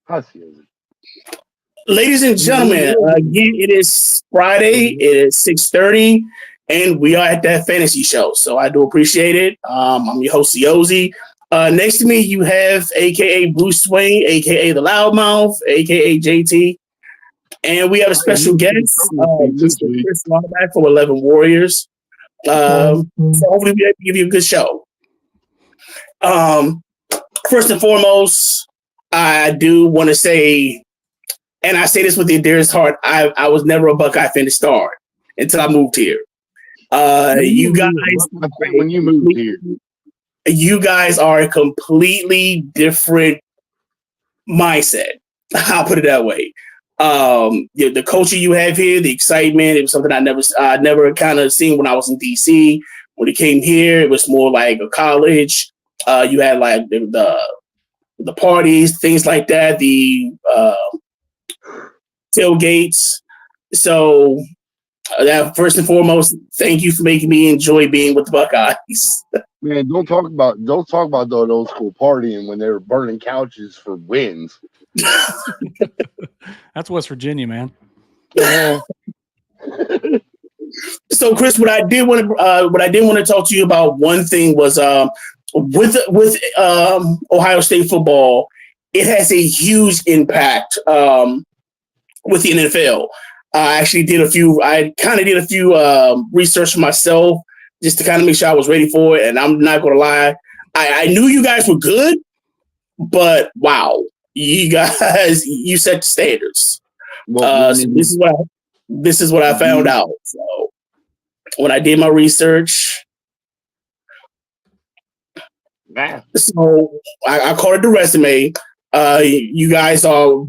Gracias. Ladies and gentlemen, again, it is Friday. It is 6:30, and we are at That Fantasy Show. So I do appreciate it. I'm your host, Yosi. Next to me, you have AKA Bruce Wayne, AKA the Loudmouth, AKA JT, and we have a special guest, Mr. Chris Lauderback from 11 Warriors. So hopefully, we give you a good show. First and foremost, I do want to say, and I say this with the dearest heart, I was never a Buckeye fan to start until I moved here. You guys, when you moved here, you guys are a completely different mindset. I'll put it that way. The culture you have here, the excitement, it was something I never kind of seen when I was in DC. When it came here, it was more like a college. You had like the parties, things like that, the tailgates. So that first and foremost, thank you for making me enjoy being with the Buckeyes. Man, don't talk about the old school partying when they were burning couches for wins. That's West Virginia, man. So, Chris, what I did want to talk to you about, one thing was with Ohio State football, it has a huge impact with the NFL. I actually did a few research for myself just to kind of make sure I was ready for it. And I'm not going to lie, I knew you guys were good, but wow, you guys, you set the standards. So this is what I found out. So when I did my research, so I called it the resume. You guys are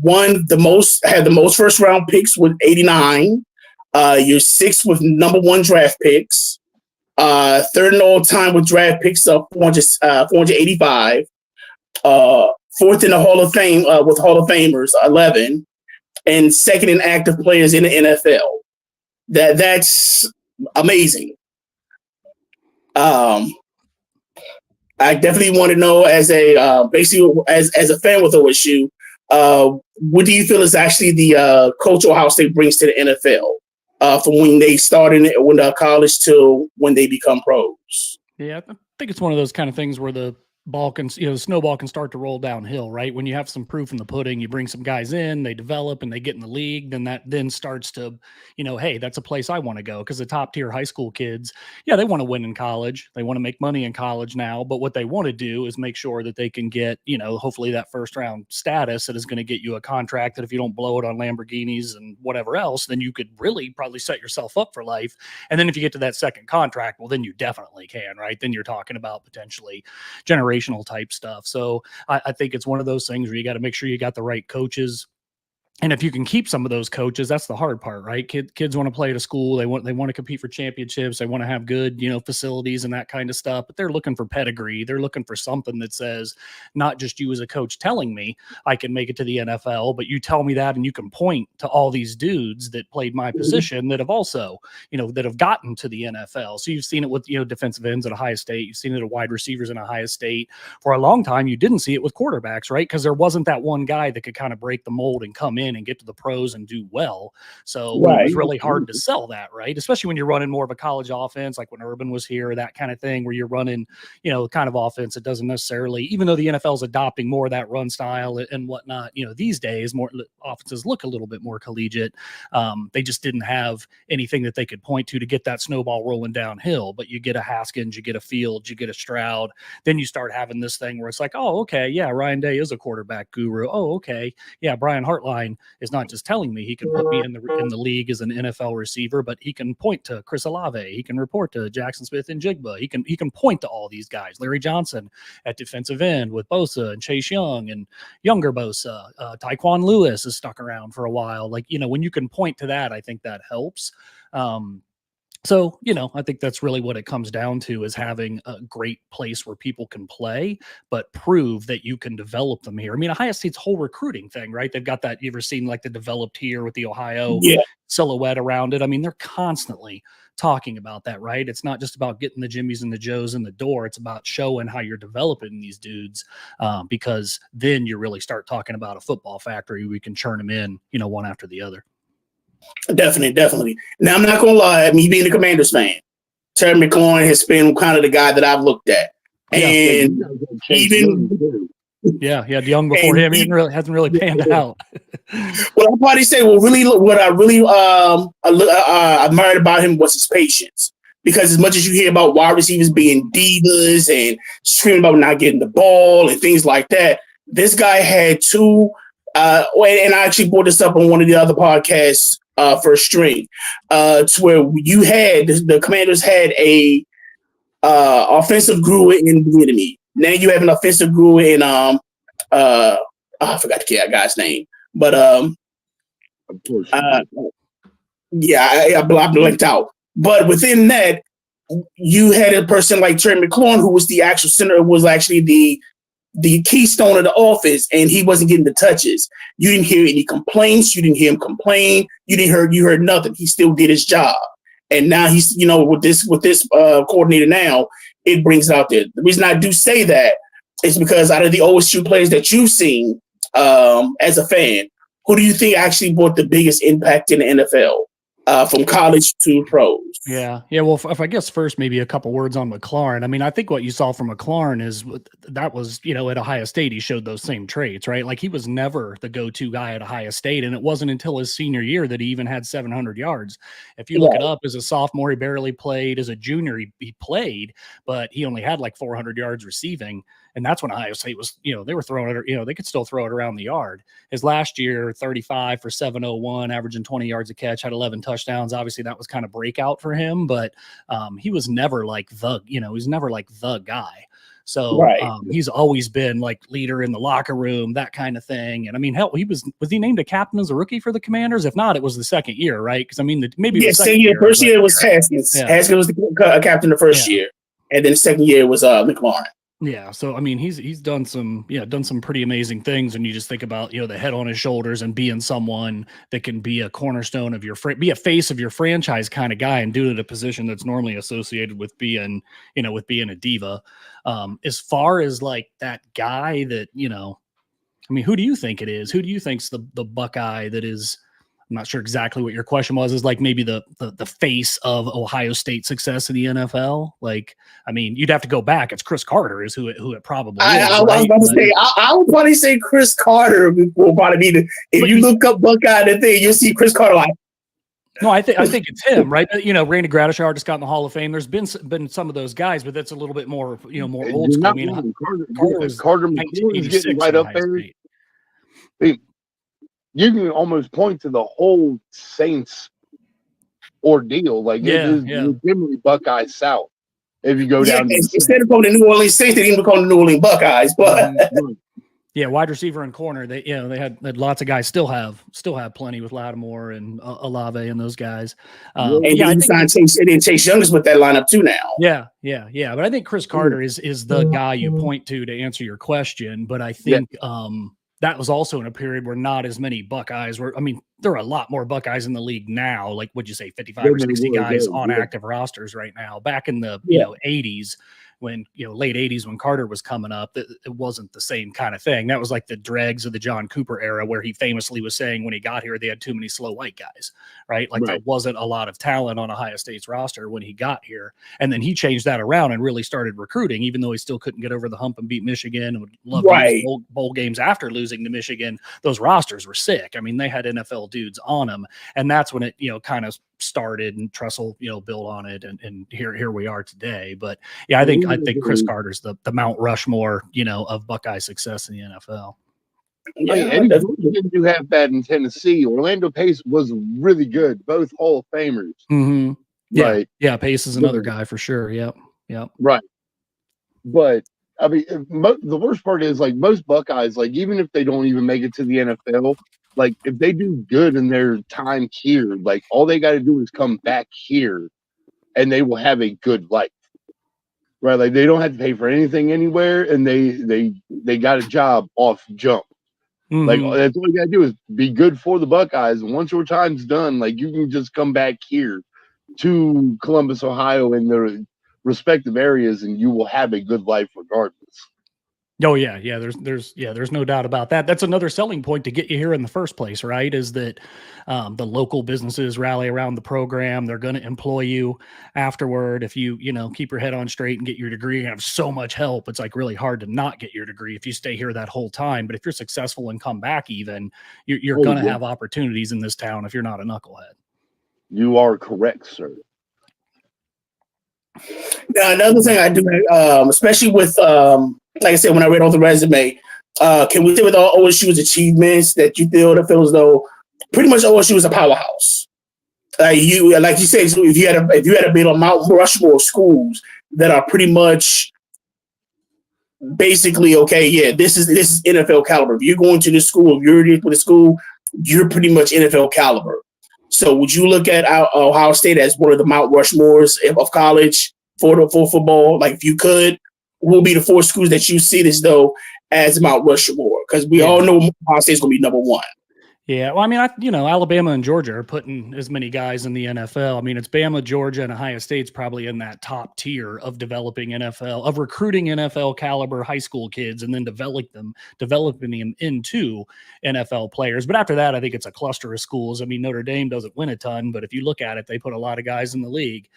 had the most first round picks with 89. You're sixth with number one draft picks. Third in all time with draft picks of 485. Fourth in the Hall of Fame with Hall of Famers, 11. And second in active players in the NFL. That's amazing. I definitely want to know, as a basically as a fan with OSU, what do you feel is actually the culture Ohio State brings to the NFL from when they started when they're college to when they become pros? Yeah, I think it's one of those kind of things where the snowball can start to roll downhill, right? When you have some proof in the pudding, you bring some guys in, they develop and they get in the league, then that starts to, hey, that's a place I want to go. Because the top tier high school kids, they want to win in college. They want to make money in college now. But what they want to do is make sure that they can get, hopefully that first round status that is going to get you a contract that if you don't blow it on Lamborghinis and whatever else, then you could really probably set yourself up for life. And then if you get to that second contract, well, then you definitely can, right? Then you're talking about potentially generational type stuff. So I think it's one of those things where you got to make sure you got the right coaches. And if you can keep some of those coaches, that's the hard part, right? Kids want to play at a school. They want to compete for championships. They want to have good, facilities and that kind of stuff. But they're looking for pedigree. They're looking for something that says, not just you as a coach telling me I can make it to the NFL, but you tell me that and you can point to all these dudes that played my position that have also, that have gotten to the NFL. So you've seen it with, defensive ends at Ohio State. You've seen it at wide receivers in Ohio State. For a long time, you didn't see it with quarterbacks, right? Because there wasn't that one guy that could kind of break the mold and come in and get to the pros and do well. So It was really hard to sell that, right? Especially when you're running more of a college offense, like when Urban was here, that kind of thing, where you're running, kind of offense that doesn't necessarily, even though the NFL is adopting more of that run style and whatnot, these days more offenses look a little bit more collegiate. They just didn't have anything that they could point to get that snowball rolling downhill. But you get a Haskins, you get a Fields, you get a Stroud, then you start having this thing where it's like, oh, okay, yeah, Ryan Day is a quarterback guru. Oh, okay, yeah, Brian Hartline is not just telling me he can put me in the league as an NFL receiver, but he can point to Chris Olave. He can report to Jackson Smith and Jigba. He can point to all these guys. Larry Johnson at defensive end with Bosa and Chase Young and younger Bosa. Tyquan Lewis has stuck around for a while. Like, when you can point to that, I think that helps. So, I think that's really what it comes down to, is having a great place where people can play, but prove that you can develop them here. I mean, Ohio State's whole recruiting thing, right? They've got that, you ever seen like the developed here with the Ohio silhouette around it? I mean, they're constantly talking about that, right? It's not just about getting the Jimmies and the Joes in the door. It's about showing how you're developing these dudes, because then you really start talking about a football factory. We can churn them in, one after the other. Definitely. Now, I'm not going to lie, me being a Commanders fan, Terry McLaurin has been kind of the guy that I've looked at. And even... Young before him, he hasn't really panned out. Well, I'll probably say, what I really admired about him was his patience. Because as much as you hear about wide receivers being divas and screaming about not getting the ball and things like that, this guy had two. And I actually brought this up on one of the other podcasts for a string, to where you had the Commanders had a offensive guru in the enemy. Now you have an offensive guru in I forgot the guy's name, but I blanked out. But within that, you had a person like Terry McLaurin, who was the actual center, was actually the keystone of the offense, and he wasn't getting the touches. You didn't hear any complaints. You didn't hear him complain. You heard nothing. He still did his job. And now he's, with this coordinator now, it brings it out there. The reason I do say that is because out of the OSU players that you've seen as a fan, who do you think actually brought the biggest impact in the NFL? From college to pros. Yeah. Well, if I guess first, maybe a couple words on McLaurin. I mean, I think what you saw from McLaurin is that was, at Ohio State, he showed those same traits, right? Like he was never the go-to guy at Ohio State. And it wasn't until his senior year that he even had 700 yards. If you look it up, as a sophomore, he barely played. As a junior, he played, but he only had like 400 yards receiving. And that's when Ohio State was, they were throwing it, they could still throw it around the yard. His last year, 35 for 701, averaging 20 yards a catch, had 11 touchdowns. Obviously, that was kind of breakout for him, but he was never like the guy. So he's always been like leader in the locker room, that kind of thing. And I mean, hell, was he named a captain as a rookie for the Commanders? If not, it was the second year, right? Because I mean, first year was Haskins. Yeah. Haskins was the captain the first year, and then the second year was McLaurin. Yeah, so I mean, he's done some pretty amazing things, and you just think about the head on his shoulders and being someone that can be a cornerstone of be a face of your franchise kind of guy, and do it at a position that's normally associated with being a diva. As far as like that guy that I mean, who do you think it is? Who do you think's the Buckeye that is? I'm not sure exactly what your question was. Is like maybe the face of Ohio State success in the NFL. Like, I mean, you'd have to go back. It's Chris Carter is who it probably is. I was about to say, I would probably say Chris Carter will probably be if you look up Buckeye the thing, you'll see Chris Carter like. No, I think it's him, right? Randy Gradishar just got in the Hall of Fame. There's been some of those guys, but that's a little bit more, more old school. I mean, Carter McLaurin's getting right up there. You can almost point to the whole Saints ordeal. Like it is legitimately Buckeye South. If you go down instead of calling the New Orleans Saints, they didn't even call the New Orleans Buckeyes. But wide receiver and corner, they had lots of guys still have plenty with Lattimore and Olave and those guys. And Chase Young is with that lineup too now. Yeah. But I think Chris Carter is the guy you point to answer your question. But I think that was also in a period where not as many Buckeyes were. I mean, there are a lot more Buckeyes in the league now. Like, would you say 55 or 60 guys on active rosters right now? Back in the 80s, when late 80s when Carter was coming up, it wasn't the same kind of thing. That was like the dregs of the John Cooper era, where he famously was saying when he got here they had too many slow white guys, right? Like there wasn't a lot of talent on Ohio State's roster when he got here, and then he changed that around and really started recruiting, even though he still couldn't get over the hump and beat Michigan and would love to use bowl games after losing to Michigan. Those rosters were sick. I mean, they had NFL dudes on them, and that's when it kind of started, and Tressel built on it, and here we are today. But I think Chris Carter's the Mount Rushmore of Buckeye success in the NFL. And didn't do half bad in Tennessee. Orlando Pace was really good, both Hall of Famers. Mm-hmm. Yeah, Pace is another guy for sure. Yep. Right. But I mean, the worst part is like most Buckeyes, like even if they don't even make it to the NFL, like if they do good in their time here, like all they got to do is come back here, and they will have a good life, right? Like they don't have to pay for anything anywhere, and they got a job off jump. Mm-hmm. Like that's all you got to do is be good for the Buckeyes. And once your time's done, like you can just come back here, to Columbus, Ohio, in their respective areas, and you will have a good life regardless. Oh yeah, yeah. There's no doubt about that. That's another selling point to get you here in the first place, right? Is that the local businesses rally around the program. They're going to employ you afterward if you keep your head on straight and get your degree and have so much help. It's like really hard to not get your degree if you stay here that whole time. But if you're successful and come back, even you're going to have opportunities in this town if you're not a knucklehead. You are correct, sir. Now, another thing I do, especially with, like I said, when I read on the resume, can we say with all OSU's achievements that you feel as though pretty much OSU is a powerhouse? Like you said, so if you had to build a Mount Rushmore of schools that are pretty much basically okay, yeah, this is NFL caliber. If you're going to this school, if you're with the school, you're pretty much NFL caliber. So would you look at Ohio State as one of the Mount Rushmores of college for football? Like if you could, what will be the 4 schools that you see as though as Mount Rushmore? Because we all know Ohio State's going to be number 1. Yeah, well, I mean, Alabama and Georgia are putting as many guys in the NFL. I mean, it's Bama, Georgia, and Ohio State's probably in that top tier of developing recruiting NFL caliber high school kids, and then developing them into NFL players. But after that, I think it's a cluster of schools. I mean, Notre Dame doesn't win a ton, but if you look at it, they put a lot of guys in the league.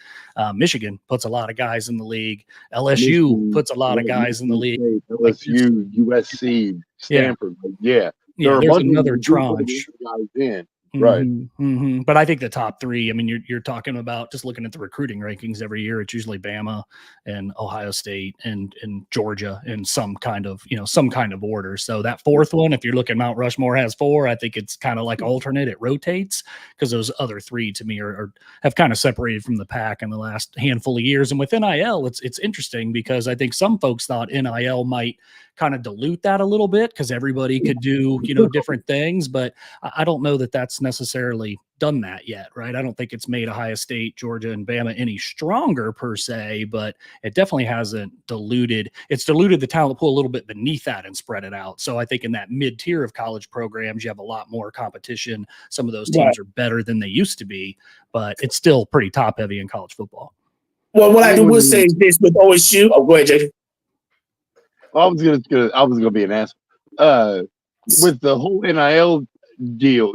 Michigan puts a lot of guys in the league. LSU puts a lot of guys in the league. LSU, USC, Stanford, yeah. Yeah, there's another tranche. Guys in. Mm-hmm, right. Mm-hmm. But I think the top 3, I mean, you're talking about just looking at the recruiting rankings every year. It's usually Bama and Ohio State and Georgia in some kind of order. So that 4th one, if you're looking, Mount Rushmore has 4. I think it's kind of like alternate. It rotates because those other 3 to me have kind of separated from the pack in the last handful of years. And with NIL, it's interesting because I think some folks thought NIL might kind of dilute that a little bit because everybody could do, different things. But I don't know that that's necessarily done that yet, right? I don't think it's made Ohio State, Georgia, and Bama any stronger per se, but it definitely hasn't diluted. It's diluted the talent pool a little bit beneath that and spread it out. So I think in that mid-tier of college programs, you have a lot more competition. Some of those teams are better than they used to be, but it's still pretty top-heavy in college football. Well, what I will say is this with OSU. Oh, go ahead, Jay. I was gonna be an asshole. With the whole NIL deal,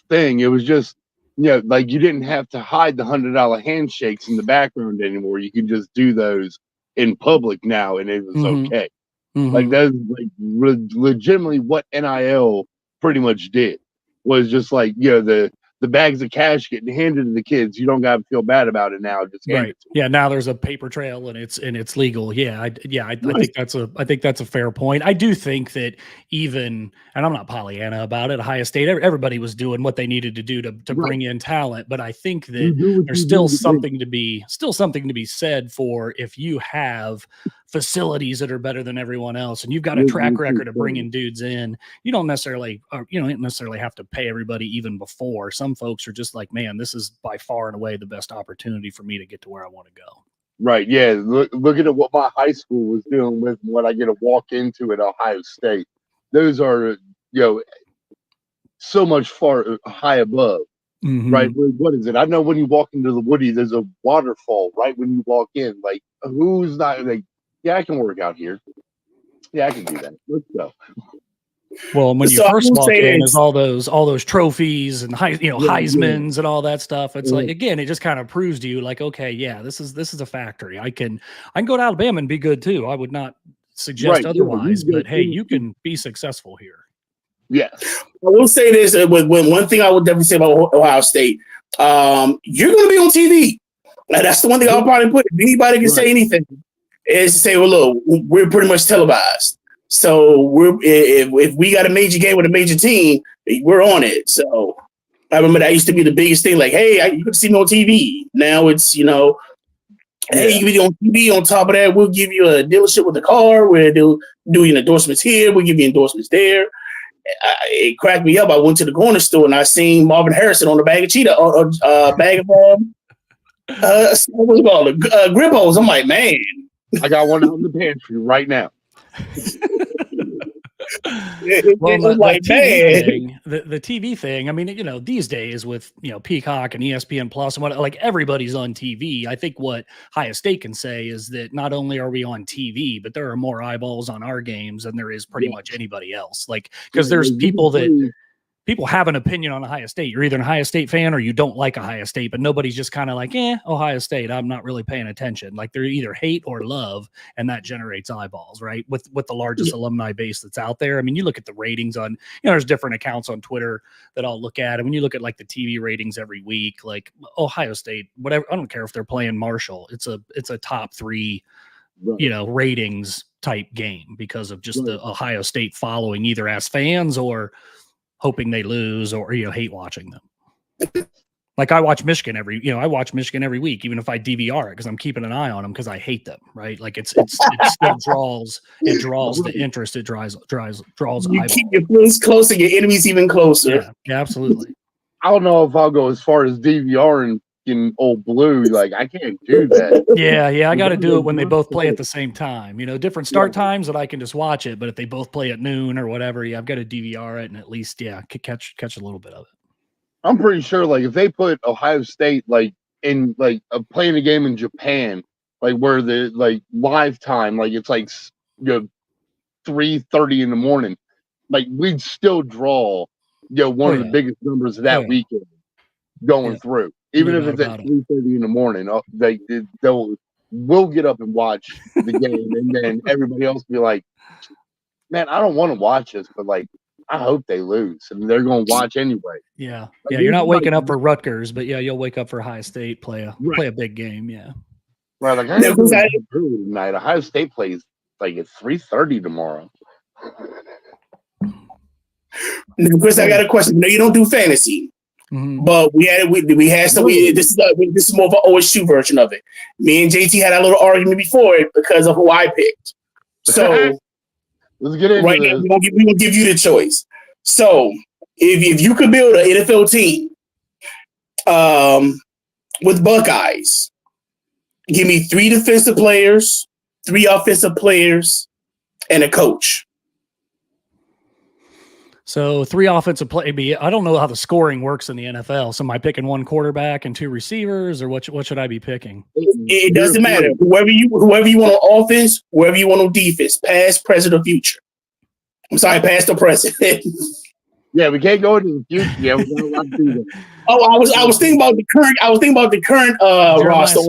thing, it was just, like you didn't have to hide the $100 handshakes in the background anymore. You could just do those in public now, and it was okay. Mm-hmm. Like that's like legitimately what NIL pretty much did was just like the bags of cash getting handed to the kids. You don't got to feel bad about it now. Just hand it to them. Yeah. Now there's a paper trail and it's legal. Yeah. I think that's a fair point. I do think that even, and I'm not Pollyanna about it, Ohio State, everybody was doing what they needed to do to bring in talent. But I think that there's still something to be said for if you have facilities that are better than everyone else and you've got a track record of bringing dudes in, you don't necessarily have to pay everybody even before. Some folks are just like, man, this is by far and away the best opportunity for me to get to where I want to go. Right. Yeah. Look at what my high school was dealing with and what I get to walk into at Ohio State. Those are, so much far high above. Mm-hmm. Right. What is it? I know when you walk into the Woody, there's a waterfall right when you walk in. Like, who's not like, yeah, I can work out here. Yeah, I can do that. Let's go. Well, when you first walk in, there's all those trophies and Heismans and all that stuff. It's like, again, it just kind of proves to you, like, okay, yeah, this is a factory. I can go to Alabama and be good too. I would not suggest otherwise, but hey, you can be successful here. Yeah, I will say this: with one thing I would definitely say about Ohio State, you're going to be on TV. Like, that's the one thing I'll probably put. If anybody can say anything, is to say, well, look, we're pretty much televised. So if we got a major game with a major team, we're on it. So I remember that used to be the biggest thing. Like, hey, you can see me on TV. Now it's hey, you can be on TV. On top of that, we'll give you a dealership with a car. We're doing endorsements here. We'll give you endorsements there. It cracked me up. I went to the corner store and I seen Marvin Harrison on a bag of bag of what's it called? Grippos. I'm like, man, I got one out in the pantry right now. Well, It's like, the TV man. thing, the TV thing. I mean, these days with Peacock and ESPN Plus and what, like everybody's on TV. I think what Ohio State can say is that not only are we on TV, but there are more eyeballs on our games than there is pretty much anybody else. Like, because there's people have an opinion on Ohio State. You're either an Ohio State fan or you don't like Ohio State, but nobody's just kind of like, Ohio State, I'm not really paying attention. Like they're either hate or love, and that generates eyeballs, right? With the largest alumni base that's out there. I mean, you look at the ratings on, there's different accounts on Twitter that I'll look at. And when you look at like the TV ratings every week, like Ohio State, whatever, I don't care if they're playing Marshall. It's a top 3, ratings type game because of just the Ohio State following, either as fans or hoping they lose or hate watching them. Like I watch Michigan every week, even if I DVR it because I'm keeping an eye on them because I hate them, right? Like it still draws the interest, it draws you keep your friends close and your enemies even closer. Yeah, absolutely. I don't know if I'll go as far as DVR and in Old Blue. Like I can't do that. Yeah, I got to do it when they both play at the same time. Different start times that I can just watch it, but if they both play at noon or whatever, I've got to DVR it and at least catch a little bit of it. I'm pretty sure like if they put Ohio State like in like playing a game in Japan, like where the like live time, like it's like 3:30 in the morning, like we'd still draw one of the biggest numbers of that weekend going through. Even if it's at 3:30 in the morning, we'll get up and watch the game, and then everybody else will be like, "Man, I don't want to watch this, but like, I hope they lose, and they're going to watch anyway." Yeah, like, you're not waking up for Rutgers, but you'll wake up for Ohio State, play a big game. Yeah, right. Like I know tonight, Ohio State plays like at 3:30 tomorrow. Now, Chris, I got a question. No, you don't do fantasy. Mm-hmm. But we had some. This is more of an OSU version of it. Me and JT had a little argument before it because of who I picked. So let's get into right now. We're gonna give you the choice. So if you could build an NFL team, with Buckeyes, give me 3 defensive players, 3 offensive players, and a coach. So 3 offensive play. I don't know how the scoring works in the NFL. So am I picking 1 quarterback and 2 receivers, or what should I be picking? It doesn't matter. Whoever you want on offense, whoever you want on defense, past, present, or future. I'm sorry, past or present. Yeah, we can't go into the future. Yeah, we got to do that. I was thinking about the current. I was thinking about the current roster.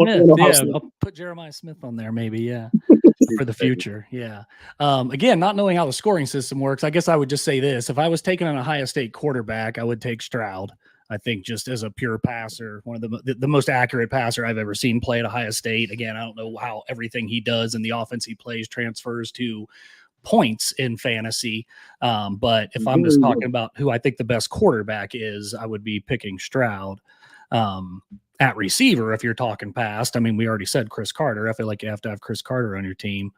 I'll put Jeremiah Smith on there, maybe. Yeah. For the future. Yeah. Again, not knowing how the scoring system works, I guess I would just say this. If I was taking an Ohio State quarterback, I would take Stroud. I think just as a pure passer, one of the most accurate passer I've ever seen play at Ohio State. Again, I don't know how everything he does and the offense he plays transfers to points in fantasy. But if I'm just talking about who I think the best quarterback is, I would be picking Stroud. At receiver, if you're talking past, I mean, we already said Chris Carter. I feel like you have to have Chris Carter on your team.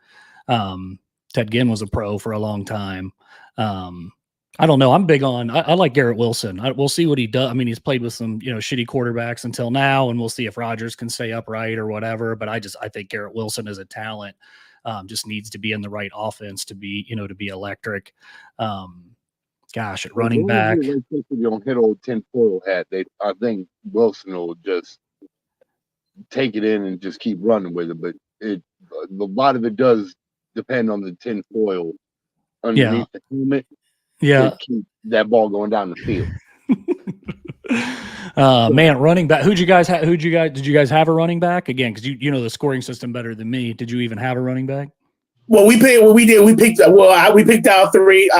Ted Ginn was a pro for a long time. I don't know. I'm big on. I like Garrett Wilson. We'll see what he does. I mean, he's played with some shitty quarterbacks until now, and we'll see if Rodgers can stay upright or whatever. But I think Garrett Wilson is a talent. Just needs to be in the right offense to be electric. Gosh, at running back, you don't hit old tinfoil hat. I think Wilson will just take it in and just keep running with it. But a lot of it does depend on the tinfoil underneath the helmet. Yeah, to keep that ball going down the field. Man, running back. Did you guys have a running back again? Because you know the scoring system better than me. Did you even have a running back? Well, we picked out 3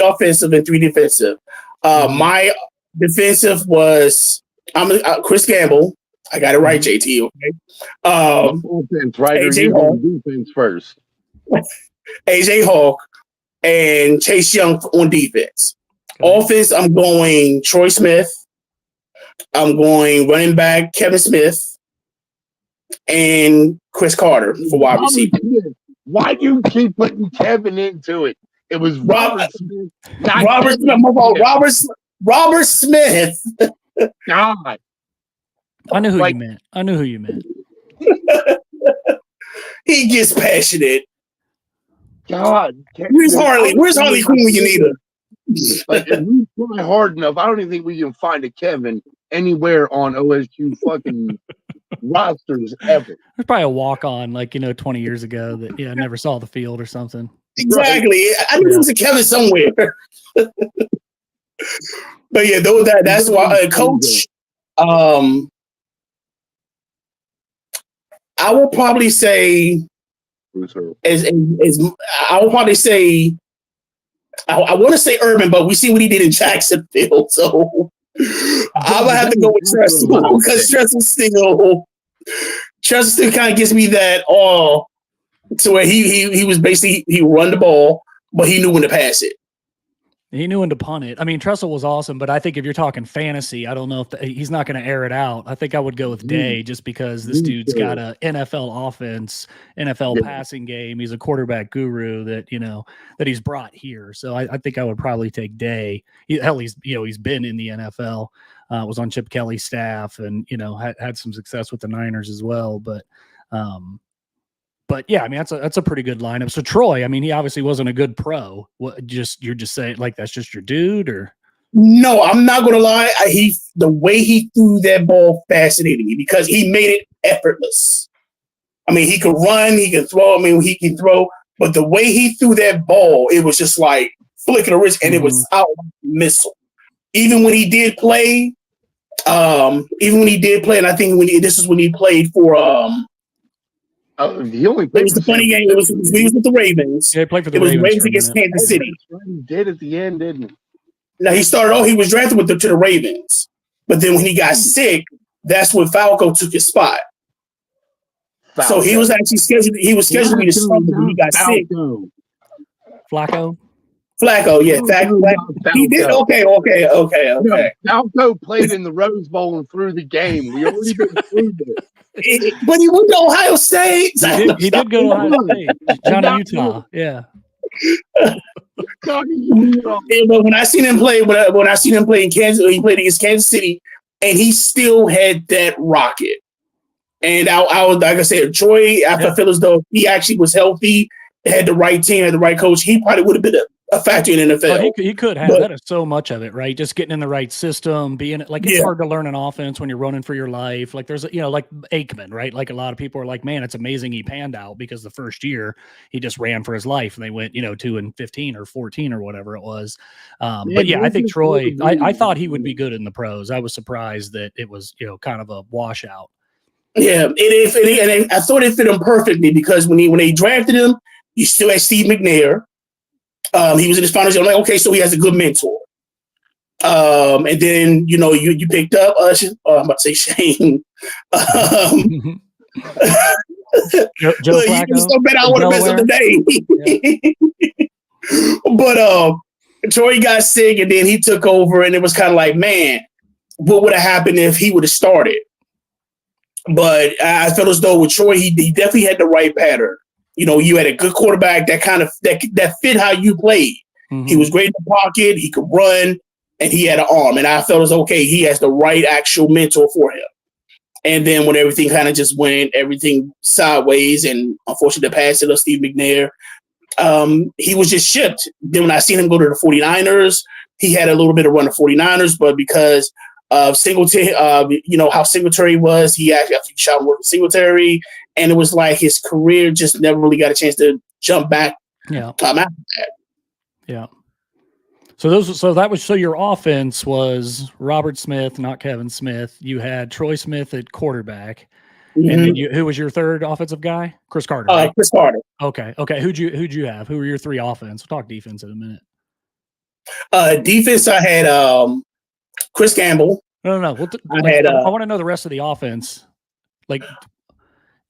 offensive and 3 defensive. My defensive was Chris Gamble. I got it right, JT. Okay. Offense, right? AJ Hawk. Defense first. AJ Hawk and Chase Young on defense. Okay. Offense, I'm going Troy Smith. I'm going running back Kevin Smith and Chris Carter for wide receiver. Why do you keep putting Kevin into it? It was Robert Smith. Robert Smith. God. I knew who you meant. He gets passionate. God, Where's Harley? Where's Harley Quinn when you need her? Like, if we try hard enough, I don't even think we can find a Kevin anywhere on OSU fucking rosters ever. There's probably a walk on, like, 20 years ago that never saw the field or something. Exactly. Right. I knew there was a Kevin somewhere. But yeah, that's why Coach. I will probably say, I will probably say, I want to say Urban, but we see what he did in Jacksonville, so I'm gonna have to go with Tressel because Tressel still kind of gives me that to where he was basically he run the ball, but he knew when to pass it. He knew when to punt it. I mean, Tressel was awesome, but I think if you're talking fantasy, I don't know if he's not going to air it out. I think I would go with Day just because this dude's got a NFL offense, NFL passing game. He's a quarterback guru that he's brought here. So I think I would probably take Day. He's been in the NFL, was on Chip Kelly's staff, and had some success with the Niners as well. But yeah, I mean that's a pretty good lineup. So Troy, I mean, he obviously wasn't a good pro. You're just saying like that's just your dude, or? No, I'm not gonna lie. The way he threw that ball fascinated me because he made it effortless. I mean, he could run, he could throw. I mean, he can throw, but the way he threw that ball, it was just like flicking the wrist, and it was out like a missile. Even when he did play, and I think this is when he played for he only played. It was the funny game. He was with the Ravens. Yeah, he played for the Ravens. Ravens against Kansas City. He did at the end, didn't he? Now he started. He was drafted to the Ravens, but then when he got sick, that's when Falco took his spot. So he was actually scheduled. He was scheduled to be the starter when he got sick. Flacco, yeah, Flacco. He did. Okay. Falco played in the Rose Bowl and threw the game. We already been through this. But he went to Ohio State. He did go to Ohio State. Johnny Utah. Yeah. But when I seen him play, in Kansas, he played against Kansas City, and he still had that rocket. And I was, like I said, Troy, I feel as though he actually was healthy, had the right team, had the right coach, he probably would have been a factor in NFL. He could have. That is so much of it, right? Just getting in the right system, being like, it's hard to learn an offense when you're running for your life. Like there's, like Aikman, right? Like a lot of people are like, man, it's amazing he panned out because the first year he just ran for his life and they went, 2-15 or 14 or whatever it was. But yeah, I think Troy, I thought he would be good in the pros. I was surprised that it was, kind of a washout. Yeah, and I thought it fit him perfectly because when they drafted him, you still had Steve McNair. He was in his final year. I'm like, okay, so he has a good mentor. And then you picked up I'm about to say Shane. Joe Flacco. So bad I would have messed up the name. But Troy got sick, and then he took over, and it was kind of like, man, what would have happened if he would have started? But I felt as though with Troy, he definitely had the right pattern. You had a good quarterback that fit how you played. Mm-hmm. He was great in the pocket. He could run, and he had an arm. And I felt as okay, he has the right actual mentor for him. And then when everything kind of just went everything sideways, and unfortunately the passing of Steve McNair, he was just shipped. Then when I seen him go to the 49ers, he had a little bit of run the 49ers, but because of Singletary, how Singletary was, he actually shot work with Singletary. And it was like his career just never really got a chance to jump back. Yeah. After that. Yeah. So your offense was Robert Smith, not Kevin Smith. You had Troy Smith at quarterback. Mm-hmm. And then who was your third offensive guy? Chris Carter. Right? Chris Carter. Okay. Who'd you have? Who were your three offense? We'll talk defense in a minute. Defense, I had Chris Campbell. No. I want to know the rest of the offense. Like,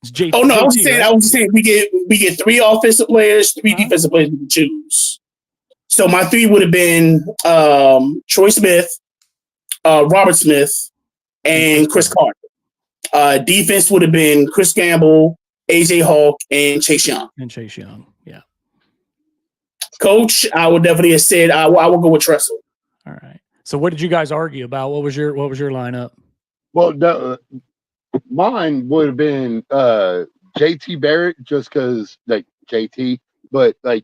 I was saying we get three offensive players, three defensive players we can choose. So my three would have been Troy Smith, Robert Smith, and Chris Carter. Defense would have been Chris Campbell, AJ Hawk, and Chase Young. Yeah. Coach, I would definitely have said I would go with Tressel. All right. So what did you guys argue about? What was your lineup? Well, mine would have been JT Barrett just because like JT, but like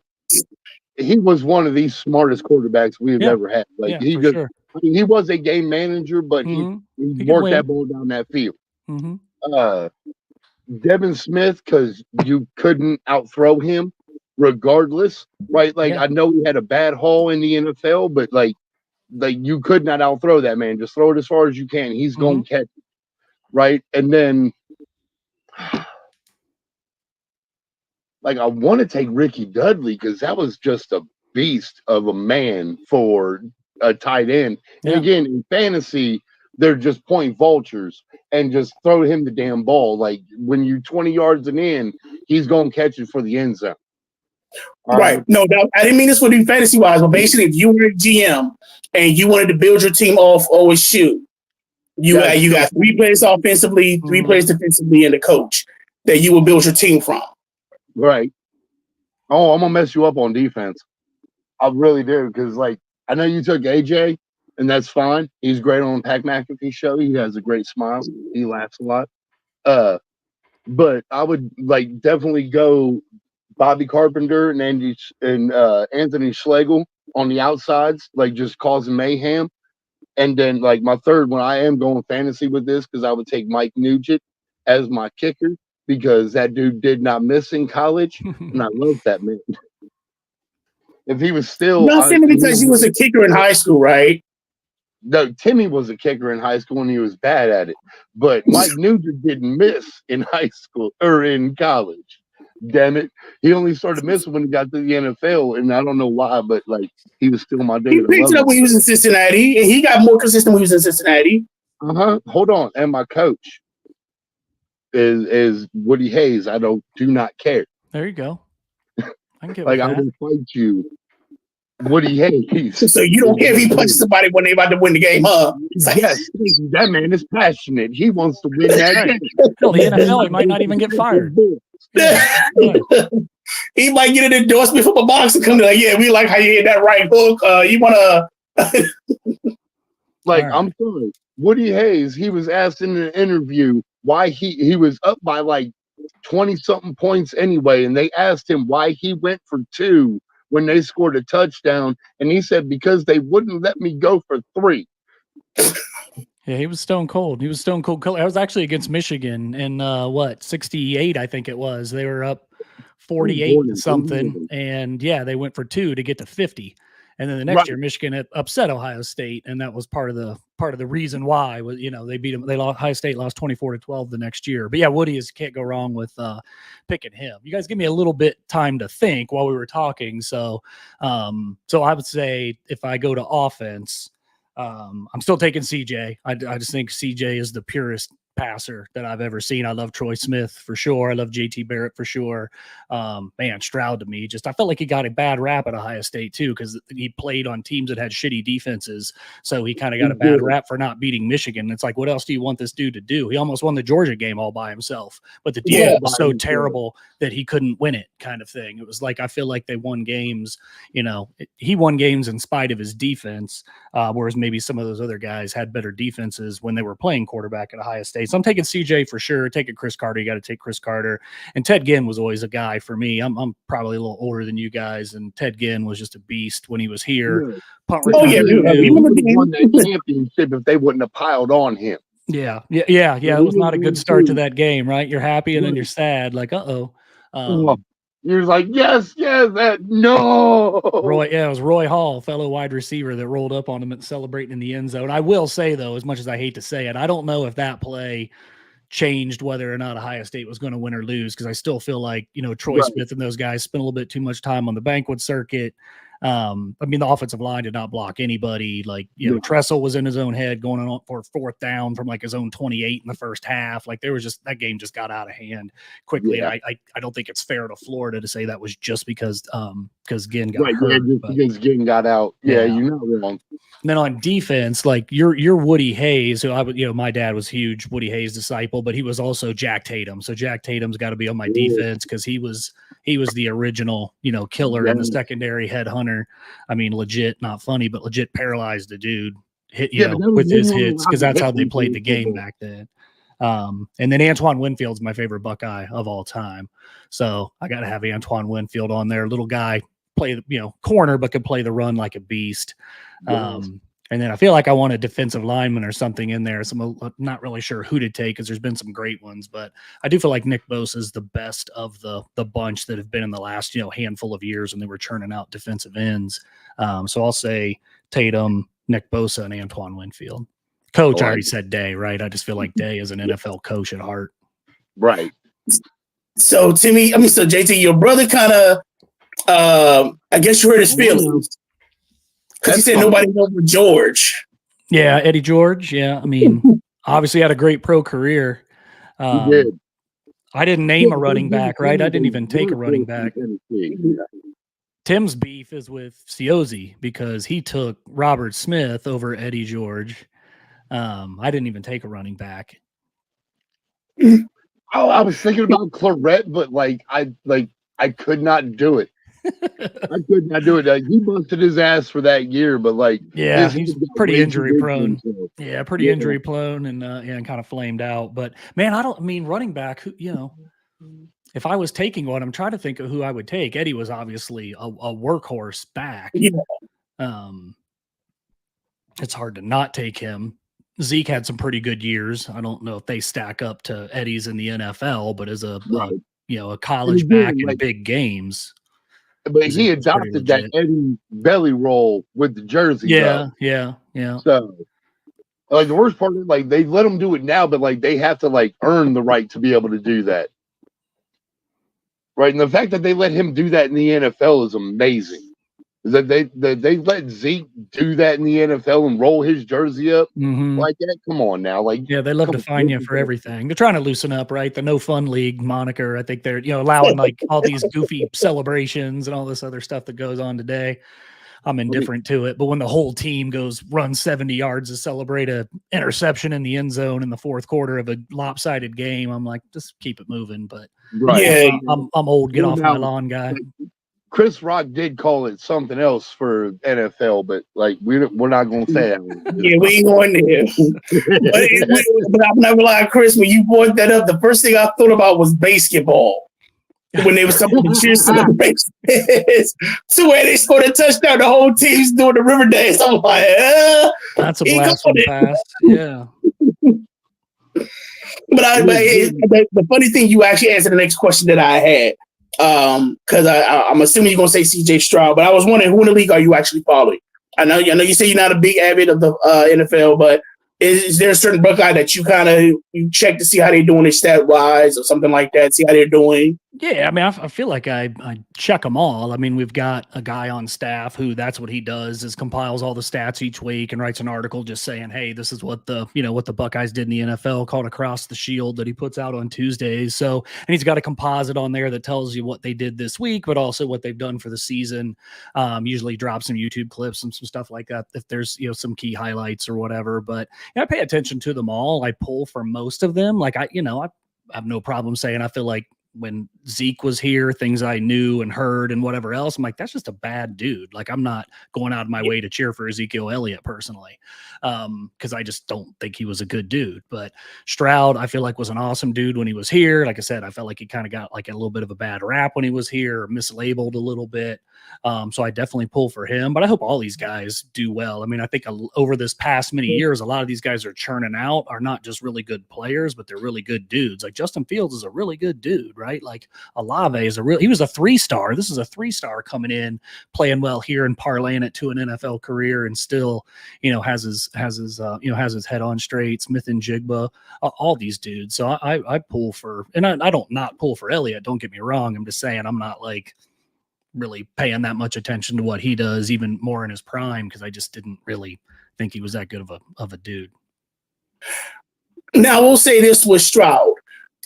he was one of the smartest quarterbacks we've ever had. Like he just, sure. I mean, he was a game manager, but he He could worked that win. ball down that field. Mm-hmm. Devin Smith, because you couldn't outthrow him regardless, right? Like I know he had a bad haul in the NFL, but like you could not outthrow that man. Just throw it as far as you can. He's going to catch it, right? And then like I want to take Ricky Dudley because that was just a beast of a man for a tight end. And again, in fantasy, they're just point vultures and just throw him the damn ball. Like when you're 20 yards and in, he's going to catch it for the end zone. Right. No, I didn't mean this for the fantasy wise, but basically, if you were a GM and you wanted to build your team off OSU, you got 3 players offensively, 3 players defensively, and a coach that you will build your team from. Right. Oh, I'm gonna mess you up on defense. I really do, because like I know you took AJ, and that's fine. He's great on Pat McAfee's show. He has a great smile. He laughs a lot. But I would like definitely go Bobby Carpenter and Anthony Schlegel on the outsides, like just causing mayhem. And then like my third one, I am going fantasy with this because I would take Mike Nugent as my kicker because that dude did not miss in college, and I love that man. If he was still, because he was a kicker in high school, right? No, Timmy was a kicker in high school and he was bad at it. But Mike Nugent didn't miss in high school or in college. Damn it. He only started missing when he got to the NFL, and I don't know why, but like he was still my dude. He picked it up when he was in Cincinnati, and he got more consistent when he was in Cincinnati. Hold on. And my coach is Woody Hayes. I do not care. There you go. I can get like I will fight you. Woody Hayes. So you don't care if he punches somebody when they about to win the game, huh? Like, yes, that man is passionate. He wants to win that game. Hell, the NFL, he might not even get fired. He might get an endorsement from a boxer company. Like, yeah, we like how you hit that right hook. You want to? Like, I'm sorry. Woody Hayes, he was asked in an interview why he was up by like 20-something points anyway, and they asked him why he went for 2 when they scored a touchdown, and he said because they wouldn't let me go for 3. Yeah, he was stone cold. He was stone cold. I was actually against Michigan in 68, I think it was. They were up 48 something, and they went for 2 to get to 50. And then the next year, Michigan upset Ohio State, and that was part of the reason why was they beat them. Ohio State lost 24-12 the next year. But yeah, Woody can't go wrong with picking him. You guys give me a little bit time to think while we were talking. So I would say if I go to offense, I'm still taking CJ. I just think CJ is the purest passer that I've ever seen. I love Troy Smith for sure. I love JT Barrett for sure. Man, Stroud to me, I felt like he got a bad rap at Ohio State too, because he played on teams that had shitty defenses. So he kind of got a bad rap for not beating Michigan. It's like, what else do you want this dude to do? He almost won the Georgia game all by himself, but the team was so terrible that he couldn't win it, kind of thing. It was like, I feel like they won games, he won games in spite of his defense, whereas maybe some of those other guys had better defenses when they were playing quarterback at Ohio State. So I'm taking CJ for sure. Taking Chris Carter. You got to take Chris Carter. And Ted Ginn was always a guy for me. I'm probably a little older than you guys, and Ted Ginn was just a beast when he was here. He would have won that championship if they wouldn't have piled on him. Yeah. It was not a good start to that game, right? You're happy and then you're sad. Like, You're like, yes, no. It was Roy Hall, fellow wide receiver, that rolled up on him and celebrating in the end zone. I will say, though, as much as I hate to say it, I don't know if that play changed whether or not Ohio State was going to win or lose, because I still feel like, Troy Smith and those guys spent a little bit too much time on the banquet circuit. The offensive line did not block anybody. Like, Tressel was in his own head going on for 4th down from like his own 28 in the first half. Like, that game just got out of hand quickly. Yeah. And I don't think it's fair to Florida to say that was just because Ginn got hurt. Because Ginn got out. Yeah, you're not wrong. And then on defense, like you're Woody Hayes, who my dad was huge Woody Hayes disciple, but he was also Jack Tatum. So Jack Tatum's got to be on my defense because he was the original, killer in the secondary, headhunter. I mean, legit, not funny, but legit paralyzed the dude with his hits, because that's how they played the game back then. And then Antoine Winfield's my favorite Buckeye of all time. So I got to have Antoine Winfield on there. Little guy, play the corner, but could play the run like a beast. And then I feel like I want a defensive lineman or something in there. So I'm not really sure who to take because there's been some great ones, but I do feel like Nick Bosa is the best of the bunch that have been in the last handful of years when they were churning out defensive ends. So I'll say Tatum, Nick Bosa, and Antoine Winfield. Coach, I already said Day, right? I just feel like Day is an NFL coach at heart. Right. So Timmy, so JT, your brother kind of, I guess you hurt his feelings. Because he said nobody over George. Yeah, Eddie George. Yeah, I mean, obviously had a great pro career. He did. I didn't name a running back, right? I didn't even take a running back. Tim's beef is with Ciozi because he took Robert Smith over Eddie George. I didn't even take a running back. Oh, I was thinking about Claret, but I could not do it. I could not do it. He busted his ass for that year, but he's pretty injury prone. Yeah, pretty injury prone, and kind of flamed out. But man, running back. If I was taking one, I'm trying to think of who I would take. Eddie was obviously a workhorse back. Yeah. It's hard to not take him. Zeke had some pretty good years. I don't know if they stack up to Eddie's in the NFL, but as a college back in big games. But he adopted that Eddie belly roll with the jersey. Yeah. So, the worst part is, they let him do it now, but, they have to, earn the right to be able to do that. Right? And the fact that they let him do that in the NFL is amazing. That they let Zeke do that in the NFL and roll his jersey up like that. Come on now, they love to fine you for everything. They're trying to loosen up, right? The No Fun League moniker. I think they're allowing all these goofy celebrations and all this other stuff that goes on today. I'm indifferent to it, but when the whole team runs 70 yards to celebrate a interception in the end zone in the fourth quarter of a lopsided game, I'm like, just keep it moving. But I'm old. Get off my lawn, guy. Chris Rock did call it something else for NFL, but we're not going to say that. Yeah, we ain't going there. But I'm not gonna lie, Chris, when you brought that up, the first thing I thought about was basketball. When they were talking about the cheer celebration, so when they scored a touchdown, the whole team's doing the river dance. I'm like, that's a blast from the past. Yeah. But the funny thing, you actually answered the next question that I had. Because I'm assuming you're gonna say CJ Stroud, but I was wondering who in the league are you actually following? I know you say you're not a big avid of the NFL, but is there a certain Buckeye that you check to see how they're doing their stat wise or something like that? See how they're doing? Yeah, I mean, I feel like I check them all. I mean, we've got a guy on staff who that's what he does is compiles all the stats each week and writes an article just saying, hey, this is what the Buckeyes did in the NFL called Across the Shield that he puts out on Tuesdays. So, and he's got a composite on there that tells you what they did this week, but also what they've done for the season. Usually drop some YouTube clips and some stuff like that if there's some key highlights or whatever. But I pay attention to them all. I pull for most of them. I have no problem saying I feel like when Zeke was here, things I knew and heard and whatever else, I'm like, that's just a bad dude. I'm not going out of my way to cheer for Ezekiel Elliott personally, because I just don't think he was a good dude. But Stroud, I feel like was an awesome dude when he was here. Like I said, I felt like he kind of got a little bit of a bad rap when he was here, mislabeled a little bit. So I definitely pull for him, but I hope all these guys do well. I mean, I think over this past many years, a lot of these guys are churning out are not just really good players, but they're really good dudes. Like Justin Fields is a really good dude, right? Like Olave is he was a 3-star. This is a 3-star coming in, playing well here and parlaying it to an NFL career and still, has his head on straight. Smith and Jigba, all these dudes. So I pull for, and I don't not pull for Elliott. Don't get me wrong. I'm just saying I'm not really paying that much attention to what he does, even more in his prime, because I just didn't really think he was that good of a dude. Now we'll say this with Stroud,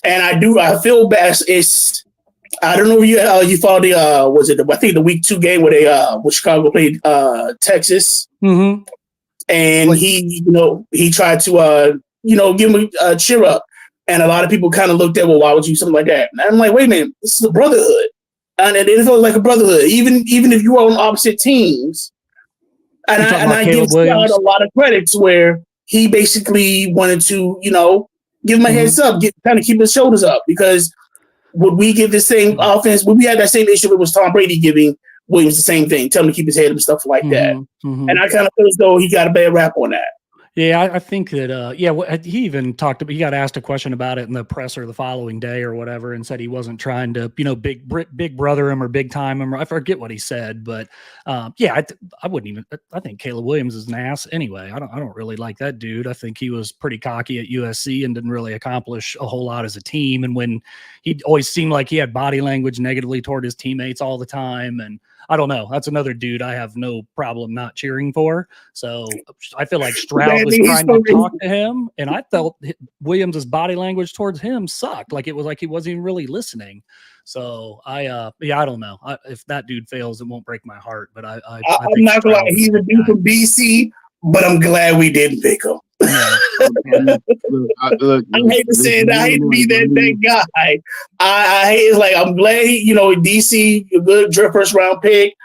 and I feel bad. I don't know if you follow the week 2 game where where Chicago played Texas, and he tried to give him a cheer up, and a lot of people kind of looked at, well, why would you do something like that? And I'm like, wait a minute, this is a brotherhood. And it feels like a brotherhood, even if you are on opposite teams. And I give Stroud a lot of credit to where he basically wanted to, give him a heads up, kind of keep his shoulders up. Because would we give the same offense? Would we have that same issue with Tom Brady giving Williams the same thing. Tell him to keep his head and stuff like that. Mm-hmm. And I kind of feel as though he got a bad rap on that. Yeah, I think that, he even he got asked a question about it in the presser the following day or whatever, and said he wasn't trying to, big brother him or big time him. Or I forget what he said, but I wouldn't even, I think Caleb Williams is an ass anyway. I don't really like that dude. I think he was pretty cocky at USC and didn't really accomplish a whole lot as a team. And when he always seemed like he had body language negatively toward his teammates all the time. And I don't know. That's another dude I have no problem not cheering for. So I feel like Stroud was trying to talk to him, and I felt Williams' body language towards him sucked. Like it was like he wasn't even really listening. So I don't know. If that dude fails, it won't break my heart. But I'm not gonna lie. He's a dude from BC, but I'm glad we didn't pick him. Yeah. Look, I hate to say it. I hate to be that guy. I hate it's like I'm glad DC, a good first round pick.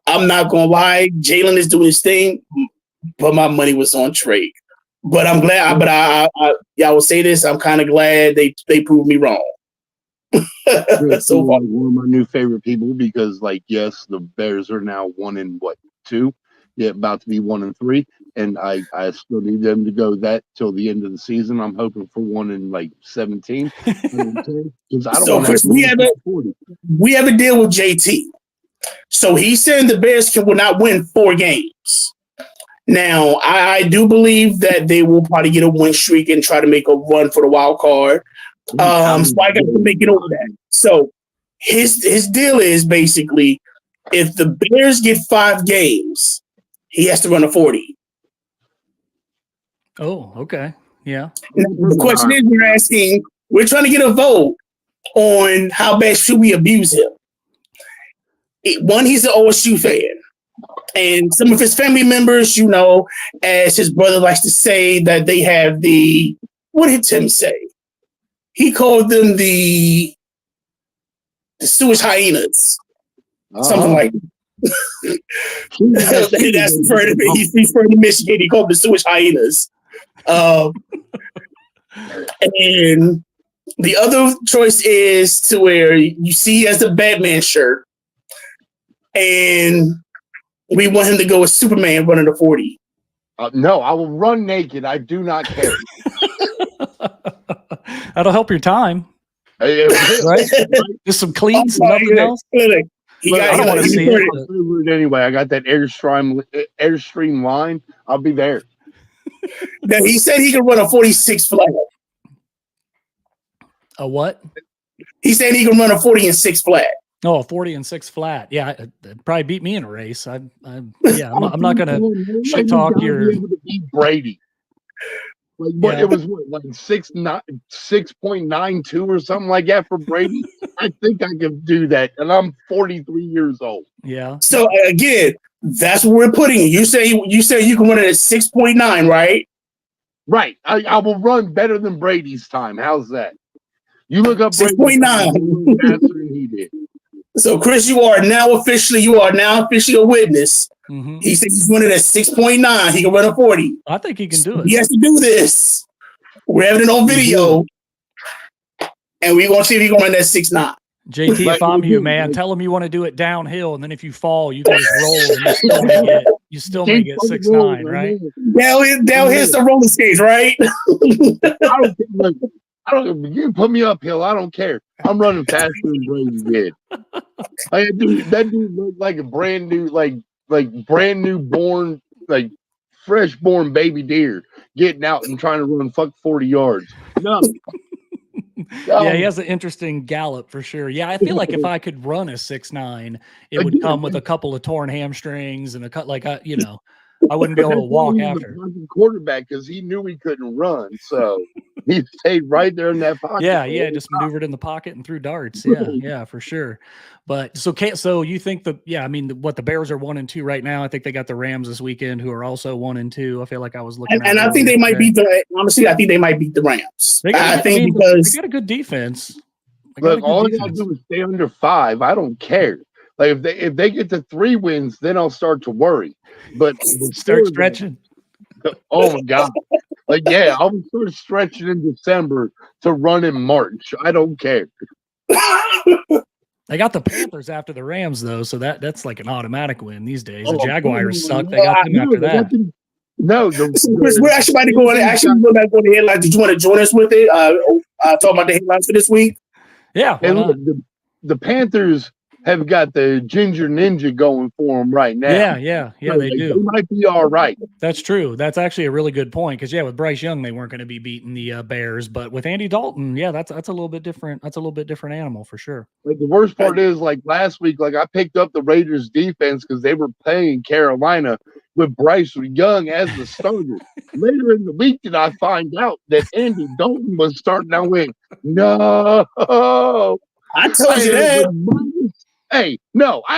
I'm not gonna lie, Jalen is doing his thing, but my money was on Trey. But I'm glad. But I will say this: I'm kind of glad they proved me wrong. So one of my new favorite people because, yes, the Bears are now 1-2. Yeah, about to be 1-3, and I still need them to go that till the end of the season. I'm hoping for 1-17. So Chris, we have a deal with JT. So he's saying the Bears will not win 4 games. Now I do believe that they will probably get a win streak and try to make a run for the wild card. So I got to make it over that. So his deal is basically if the Bears get 5 games. He has to run a 40. Oh, okay. Yeah. Now, the question is, we're trying to get a vote on how bad should we abuse him. One, he's an OSU fan. And some of his family members, as his brother likes to say, that they have what did Tim say? He called them the sewage hyenas. Something like that. That's referring to he's referring to Michigan. He called the sewage hyenas. And the other choice is to where you see as the Batman shirt, and we want him to go with Superman running the 40. No, I will run naked. I do not care. That'll help your time. Right? Just some cleats, nothing else. I don't want to see it anyway. I got that Airstream line. I'll be there. Now, he said he could run a 46 flat. A what? He said he can run a 40 and 6 flat. Oh, a 40 and 6 flat. Yeah, it'd probably beat me in a race. I'm not gonna shit talk your Brady. It was 6.92 or something like that for Brady. I think I could do that, and I'm 43 years old. Yeah. So again, that's where we're putting it. You say you can run it at 6.9, right? Right. I will run better than Brady's time. How's that? You look up 6.9 faster than he did. So Chris, you are now officially a witness. Mm-hmm. He said he's running at 6.9. He can run a 40. I think he can do it. He has to do this. We're having it on video. And we're going to see if he can run that 6.9. JT, if I'm you, man, tell him you want to do it downhill, and then if you fall, you can just roll, and you still may get 6.9, right? Downhill's the roller skates, right? I don't. You can put me uphill. I don't care. I'm running faster than Brady did. That dude looked like a brand new, brand new born, fresh born baby deer getting out and trying to run 40 yards. No. Yeah, he has an interesting gallop for sure. Yeah, I feel like if I could run a 6.9, it would come with a couple of torn hamstrings and I wouldn't be able to walk after. Quarterback because he knew he couldn't run, so he stayed right there in that pocket. Yeah, just maneuvered in the pocket and threw darts. Yeah, for sure. But so you think the Bears are 1-2 right now. I think they got the Rams this weekend, who are also 1-2. I feel like I was looking, and I think they might beat honestly, I think they might beat the Rams. Because they got a good defense. Look, all you gotta do is stay under 5. I don't care. If they get to 3 wins, then I'll start to worry. But start stretching. Oh my God! I'll start stretching in December to run in March. I don't care. They got the Panthers after the Rams, though, so that's like an automatic win these days. The Oh, Jaguars suck. They well, got them after that. No, So, Chris, we're actually about to go on. Actually, we're about to go to the headlines. Did you want to join us with it? Talk about the headlines for this week. Yeah, why and not? look, the Panthers have got the Ginger Ninja going for them right now. Yeah, So, they do. They might be all right. That's true. That's actually a really good point because with Bryce Young, they weren't going to be beating the Bears, but with Andy Dalton, that's a little bit different. That's a little bit different animal for sure. Like the worst part is, like last week, like I picked up the Raiders defense because they were playing Carolina with Bryce Young as the starter. Later in the week, did I find out that Andy Dalton was starting? I went, no. I told you that. I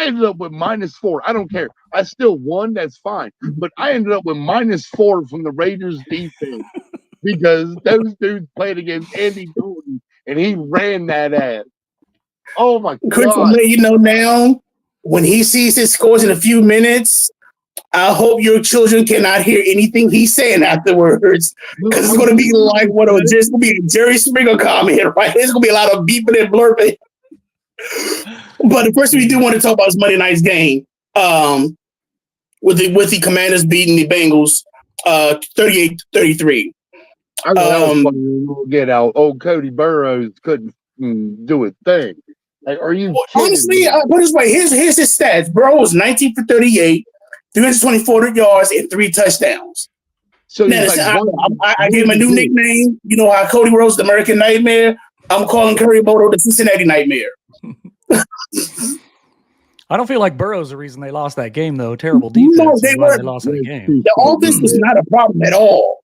ended up with -4. I don't care. I still won. That's fine. But I ended up with -4 from the Raiders defense because those dudes played against Andy Dalton and he ran that ass. Oh my Chris, God. I'm letting you know now, when he sees his scores in a few minutes, I hope your children cannot hear anything he's saying afterwards. Because it's going to be like just going to be a Jerry Springer comment, right? There's going to be a lot of beeping and blurping. But the first thing we do want to talk about is Monday night's game. With the Commanders beating the Bengals 38-33. I mean, get out. Old Cody Burrows couldn't do a thing. Like, are you honestly? Put this way, here's his stats. Burrow was 19 for 38, 324 yards, and 3 touchdowns. So now, I gave him a new nickname. You know how Cody Rhodes the American Nightmare. I'm calling Curry Bodo the Cincinnati Nightmare. I don't feel like Burrow's the reason they lost that game, though. Terrible defense. No, they lost that game. The offense was not a problem at all.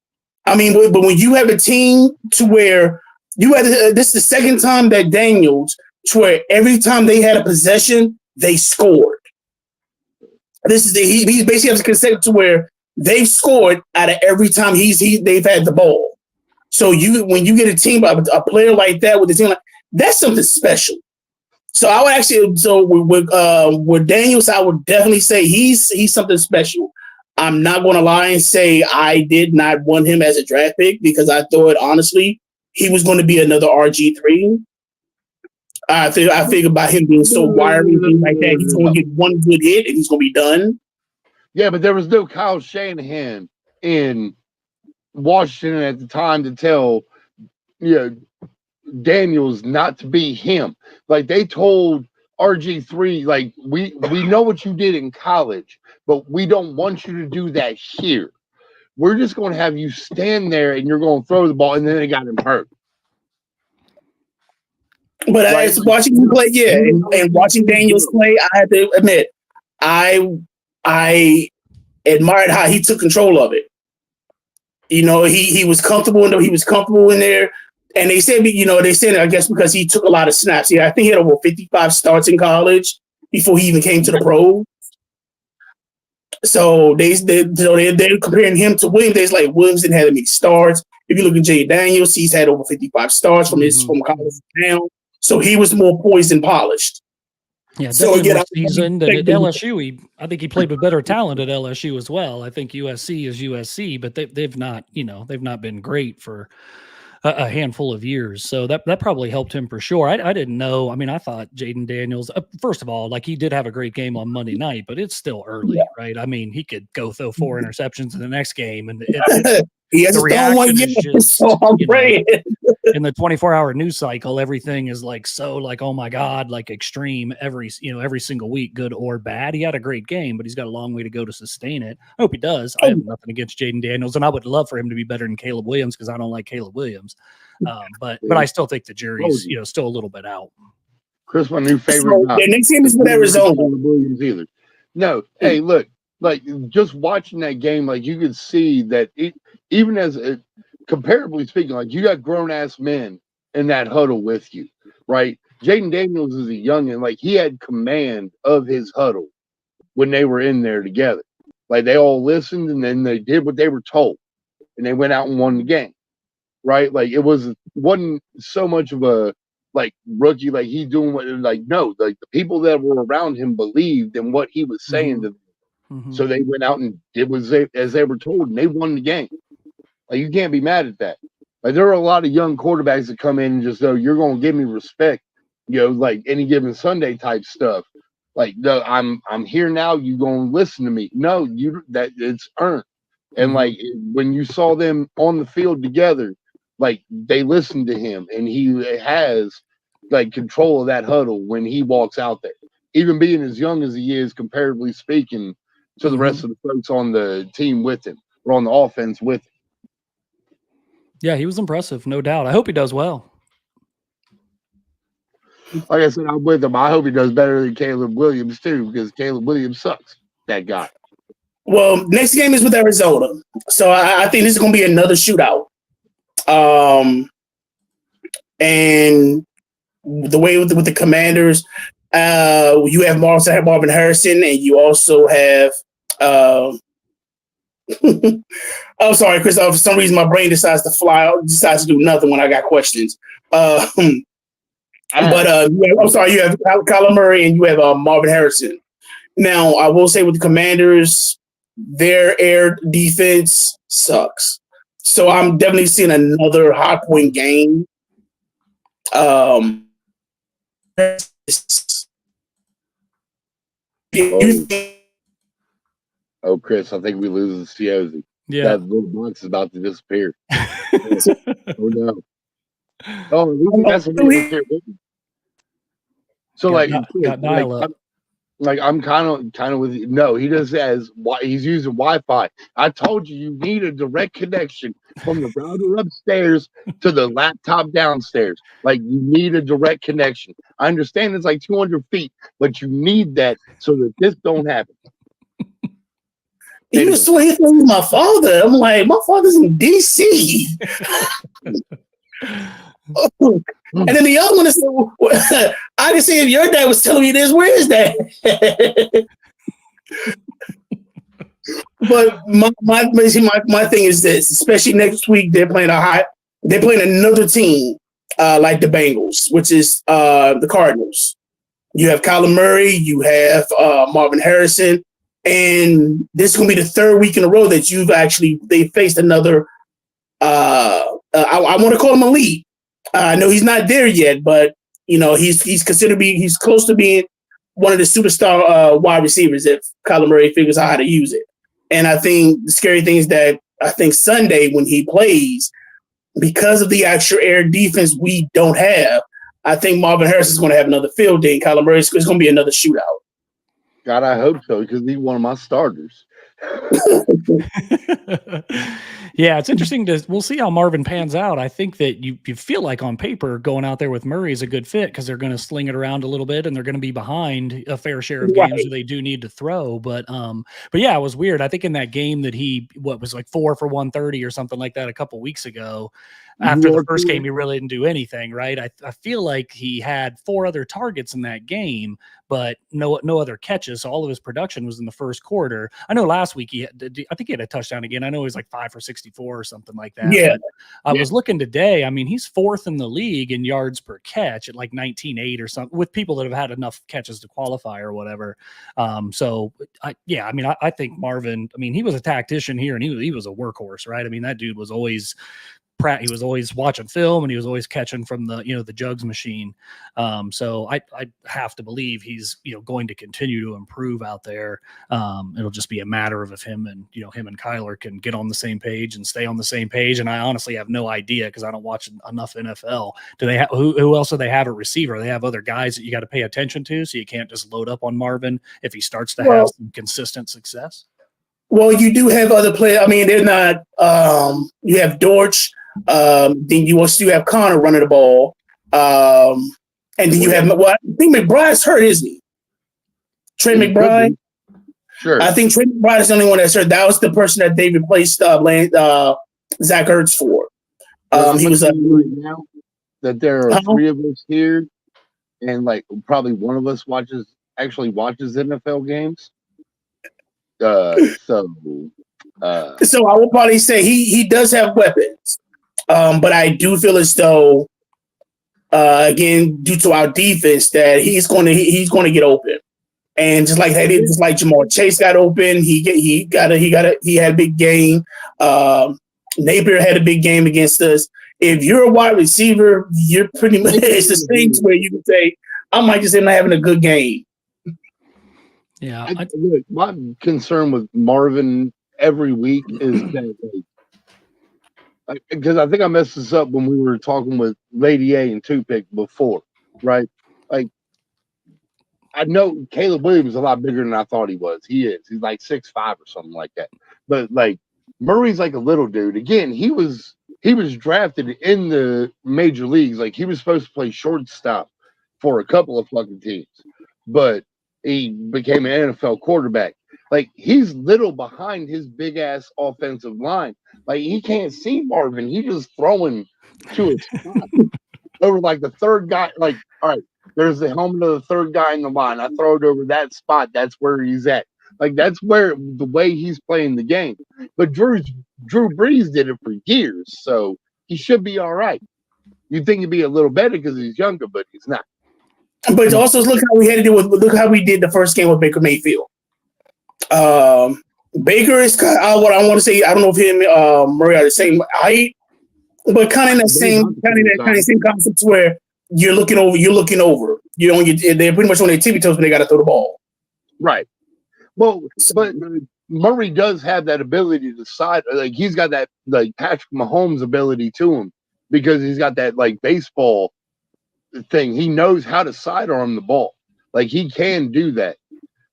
I mean, but when you have a team to where you had this is the second time that Daniels, to where every time they had a possession, they scored. This is he basically has a concept to where they've scored out of every time they've had the ball. So when you get a team, a player like that with a team that's something special. So I would actually, with Daniels, I would definitely say he's something special. I'm not going to lie and say I did not want him as a draft pick because I thought honestly he was going to be another RG3. I figured about him being so wiry and things like that, he's going to get one good hit and he's going to be done. Yeah, but there was no Kyle Shanahan in Washington at the time to tell Daniels not to be him. Like they told RG3, like we know what you did in college, but we don't want you to do that here. We're just going to have you stand there and you're going to throw the ball, and then they got him hurt. But as watching him play, and watching Daniels play, I have to admit, I admired how he took control of it. You know, he was comfortable in there. And they said, I guess because he took a lot of snaps. Yeah, I think he had over 55 starts in college before he even came to the pros. So they're comparing him to Williams. They're like Williams didn't have many starts. If you look at Jay Daniels, he's had over 55 starts from college down. So he was more poised and polished. Yeah, so more seasoned. And at LSU, I think he played with better talent at LSU as well. I think USC is USC, but they've not been great for a handful of years. So that probably helped him for sure. I didn't know. I mean, I thought Jaden Daniels, first of all, like he did have a great game on Monday night, but it's still early, right? I mean, he could go throw 4 interceptions in the next game. And he has thrown one yet, so I'm praying. In the 24-hour news cycle, everything is like, so like, oh my God, like extreme every single week, good or bad. He had a great game, but he's got a long way to go to sustain it. I hope he does. I have nothing against Jaden Daniels, and I would love for him to be better than Caleb Williams because I don't like Caleb Williams. But I still think the jury's still a little bit out. Chris, my new favorite. Their next team is with Arizona. Williams either. No, hey, look, like just watching that game, like you could see that even as comparably speaking, like you got grown ass men in that huddle with you, right? Jaden Daniels is a youngin', like he had command of his huddle when they were in there together. Like they all listened and then they did what they were told, and they went out and won the game, right? Like it wasn't so much of a like rookie, like he doing what like no, like the people that were around him believed in what he was saying to them. So they went out and did as they were told, and they won the game. Like you can't be mad at that. Like there are a lot of young quarterbacks that come in and just go, "You're going to give me respect," like Any Given Sunday type stuff. Like, no, I'm here now. You gonna listen to me? No, that it's earned. And like when you saw them on the field together, like they listened to him, and he has like control of that huddle when he walks out there, even being as young as he is, comparatively speaking, to the rest of the folks on the team with him or on the offense with him. Yeah, he was impressive, no doubt. I hope he does well. Like I said, I'm with him. I hope he does better than Caleb Williams too, because Caleb Williams sucks. That guy. Well, next game is with Arizona, so I think this is going to be another shootout. And the way with the Commanders, you have Marvin Harrison, and you also have. I'm sorry, Chris. For some reason, my brain decides to do nothing when I got questions. But I'm sorry, you have Kyler Murray and you have Marvin Harrison. Now, I will say with the Commanders, their air defense sucks. So I'm definitely seeing another high point game. Oh, Chris, I think we lose the Ciozi. Yeah. That little box is about to disappear. Oh, no. Oh, that's so got dial up. I'm kind of with you. No, he just says he's using Wi-Fi. I told you need a direct connection from the router upstairs to the laptop downstairs. Like, you need a direct connection. I understand it's like 200 feet, but you need that so that this don't happen. He was swinging with my father. I'm like, my father's in DC. And then the other one is, I can see if your dad was telling me this. Where is that? But my thing is this: especially next week, they're playing another team like the Bengals, which is the Cardinals. You have Kyler Murray, you have Marvin Harrison, and this is going to be the third week in a row that they faced another. I want to call him elite. I know he's not there yet, but he's close to being one of the superstar wide receivers if Kyler Murray figures out how to use it. And I think the scary thing is that I think Sunday when he plays, because of the actual air defense we don't have, I think Marvin Harris is going to have another field day. Kyler Murray is going to be another shootout. God, I hope so, because he's one of my starters. Yeah, it's interesting we'll see how Marvin pans out. I think that you feel like on paper going out there with Murray is a good fit because they're going to sling it around a little bit and they're going to be behind a fair share of games where they do need to throw. But yeah, it was weird. I think in that game that he was like 4 for 130 or something like that a couple weeks ago. After the first game, he really didn't do anything, right? I feel like he had 4 other targets in that game, but no other catches. So all of his production was in the first quarter. I know last week I think he had a touchdown again. I know he was like 5 for 64 or something like that. Yeah. I was looking today. I mean, he's 4th in the league in yards per catch at like 19.8 or something, with people that have had enough catches to qualify or whatever. I think Marvin, I mean, he was a tactician here and he was a workhorse, right? I mean, that dude was always he was always watching film and he was always catching from the jugs machine. So I have to believe he's going to continue to improve out there. It'll just be a matter of if him and Kyler can get on the same page and stay on the same page. And I honestly have no idea because I don't watch enough NFL. Do they have who else do they have at receiver? They have other guys that you got to pay attention to, so you can't just load up on Marvin if he starts to have some consistent success. Well, you do have other players. I mean, they're not. You have Dortch. Then you also have Connor running the ball. And then you have, I think McBride's hurt, isn't he? Trey McBride? Sure. I think Trey McBride is the only one that's hurt. That was the person that they replaced Zach Ertz for. He was now that there are 3 of us here, and like probably one of us watches NFL games. So I will probably say he does have weapons. But I do feel as though, again, due to our defense, that he's going to get open, and just like Jamar Chase got open, he had a big game. Napier had a big game against us, if you're a wide receiver, you're pretty much it's the same where you can say, I might just end up having a good game. Yeah. Look, my concern with Marvin every week is that, because I think I messed this up when we were talking with Lady A and Two-Pick before, right? Like, I know Caleb Williams is a lot bigger than I thought he was. He is. He's like 6'5" or something like that. But like Murray's like a little dude. Again, he was drafted in the major leagues. Like he was supposed to play shortstop for a couple of fucking teams, but he became an NFL quarterback. Like he's little behind his big ass offensive line. Like he can't see Marvin. He just throwing to his spot over like the third guy. Like, all right, there's the helmet of the third guy in the line. I throw it over that spot. That's where he's at. Like that's where the way he's playing the game. But Drew Brees did it for years, so he should be all right. You think he'd be a little better because he's younger, but he's not. But also look how we had to do with look how we did the first game with Baker Mayfield. Baker is kind of what I want to say. I don't know if him Murray are the same height, but kind of that same concept where you're looking over. You're on they're pretty much on their tippy toes when they got to throw the ball. Right. Well, but Murray does have that ability to side. Like he's got that like Patrick Mahomes ability to him because he's got that like baseball thing. He knows how to sidearm the ball. Like he can do that,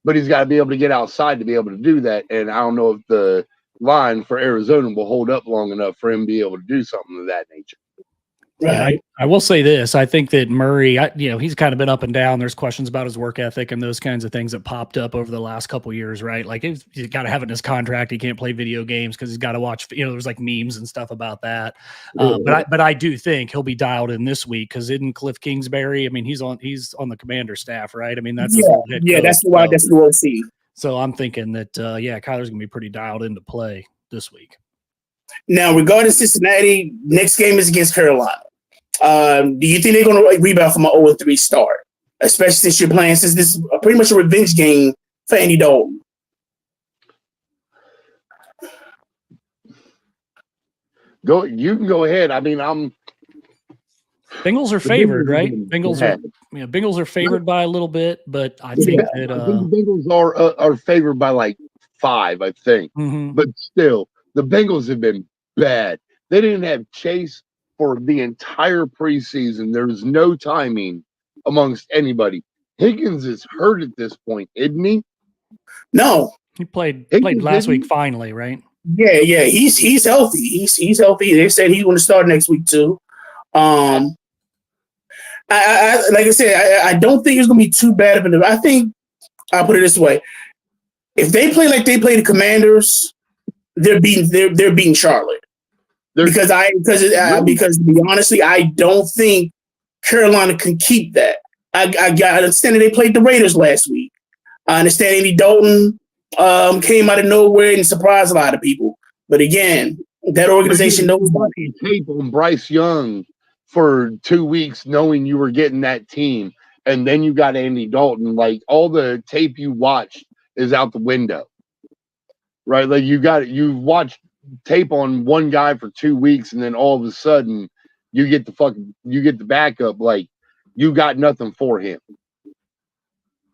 but he's got to be able to get outside to be able to do that. And I don't know if the line for Arizona will hold up long enough for him to be able to do something of that nature. Right. I will say this. I think that Murray, he's kind of been up and down. There's questions about his work ethic and those kinds of things that popped up over the last couple of years, right? Like he's got to have it in his contract. He can't play video games because he's got to watch, there's like memes and stuff about that. But I do think he'll be dialed in this week because isn't Cliff Kingsbury? I mean, he's on the commander staff, right? I mean, that's his old head coach, that's the OC. So I'm thinking that, Kyler's going to be pretty dialed into play this week. Now, regarding Cincinnati, next game is against Carolina. Do you think they're going to rebound from an 0-3 start, especially since you're playing since this is pretty much a revenge game for Andy Dalton? You can go ahead. I mean, Bengals are favored, right? Bengals are favored by a little bit, but I think that I think the Bengals are favored by like 5, I think. Mm-hmm. But still, the Bengals have been bad. They didn't have Chase for the entire preseason. There was no timing amongst anybody. Higgins is hurt at this point, isn't he? No, he played last week finally, right? Yeah. He's healthy. He's healthy. They said he's going to start next week too. I like I said, I don't think it's going to be too bad of an. I think I'll put it this way: if they play like they play the Commanders, they're beating Charlotte. Because to be honestly, I don't think Carolina can keep that. I understand that they played the Raiders last week. I understand Andy Dalton came out of nowhere and surprised a lot of people. But again, that organization knows tape on Bryce Young for 2 weeks, knowing you were getting that team, and then you got Andy Dalton. Like all the tape you watched is out the window, right? Like you watched tape on one guy for 2 weeks, and then all of a sudden you get the backup. Like you got nothing for him.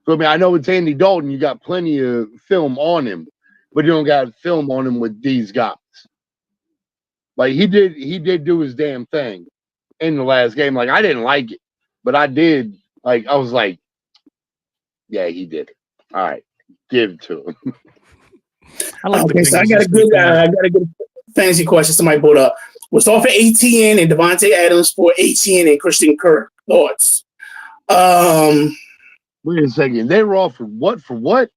So I mean, I know it's Andy Dalton. You got plenty of film on him, but you don't got film on him with these guys. Like he did do his damn thing in the last game. Like I didn't like it, but I did. Like I was like, yeah, he did it. All right, give it to him. So I got a good fantasy question somebody brought up. Was off at ATN and Devontae Adams for ATN and Christian Kirk. Thoughts? Wait a second. They were off for what? For what?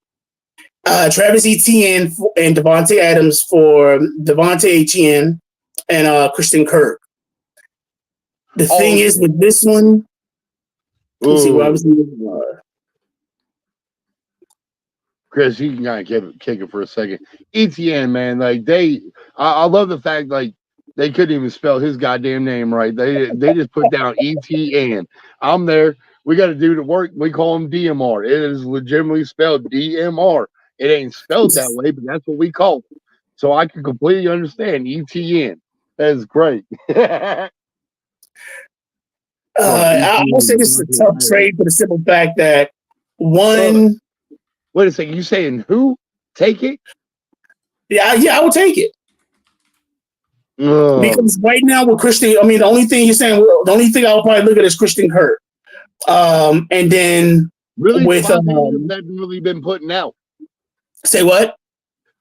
Travis Etienne and Devontae Adams for Devontae Etienne and Christian Kirk. The thing is with this one, let's see what I was thinking. Chris, you can kind of kick it for a second. ETN, man, like I love the fact like they couldn't even spell his goddamn name right. They just put down ETN. I'm there. We got to do the work. We call him DMR. It is legitimately spelled DMR. It ain't spelled that way, but that's what we call it. So I can completely understand ETN. That is great. I will say this is a tough trade for the simple fact that one. Wait a second. You saying who? Take it? Yeah, I will take it. Because right now with Christian, I mean, the only thing the only thing I'll probably look at is Christian Kirk. And then really, with Devontae hadn't really been putting out. Say what?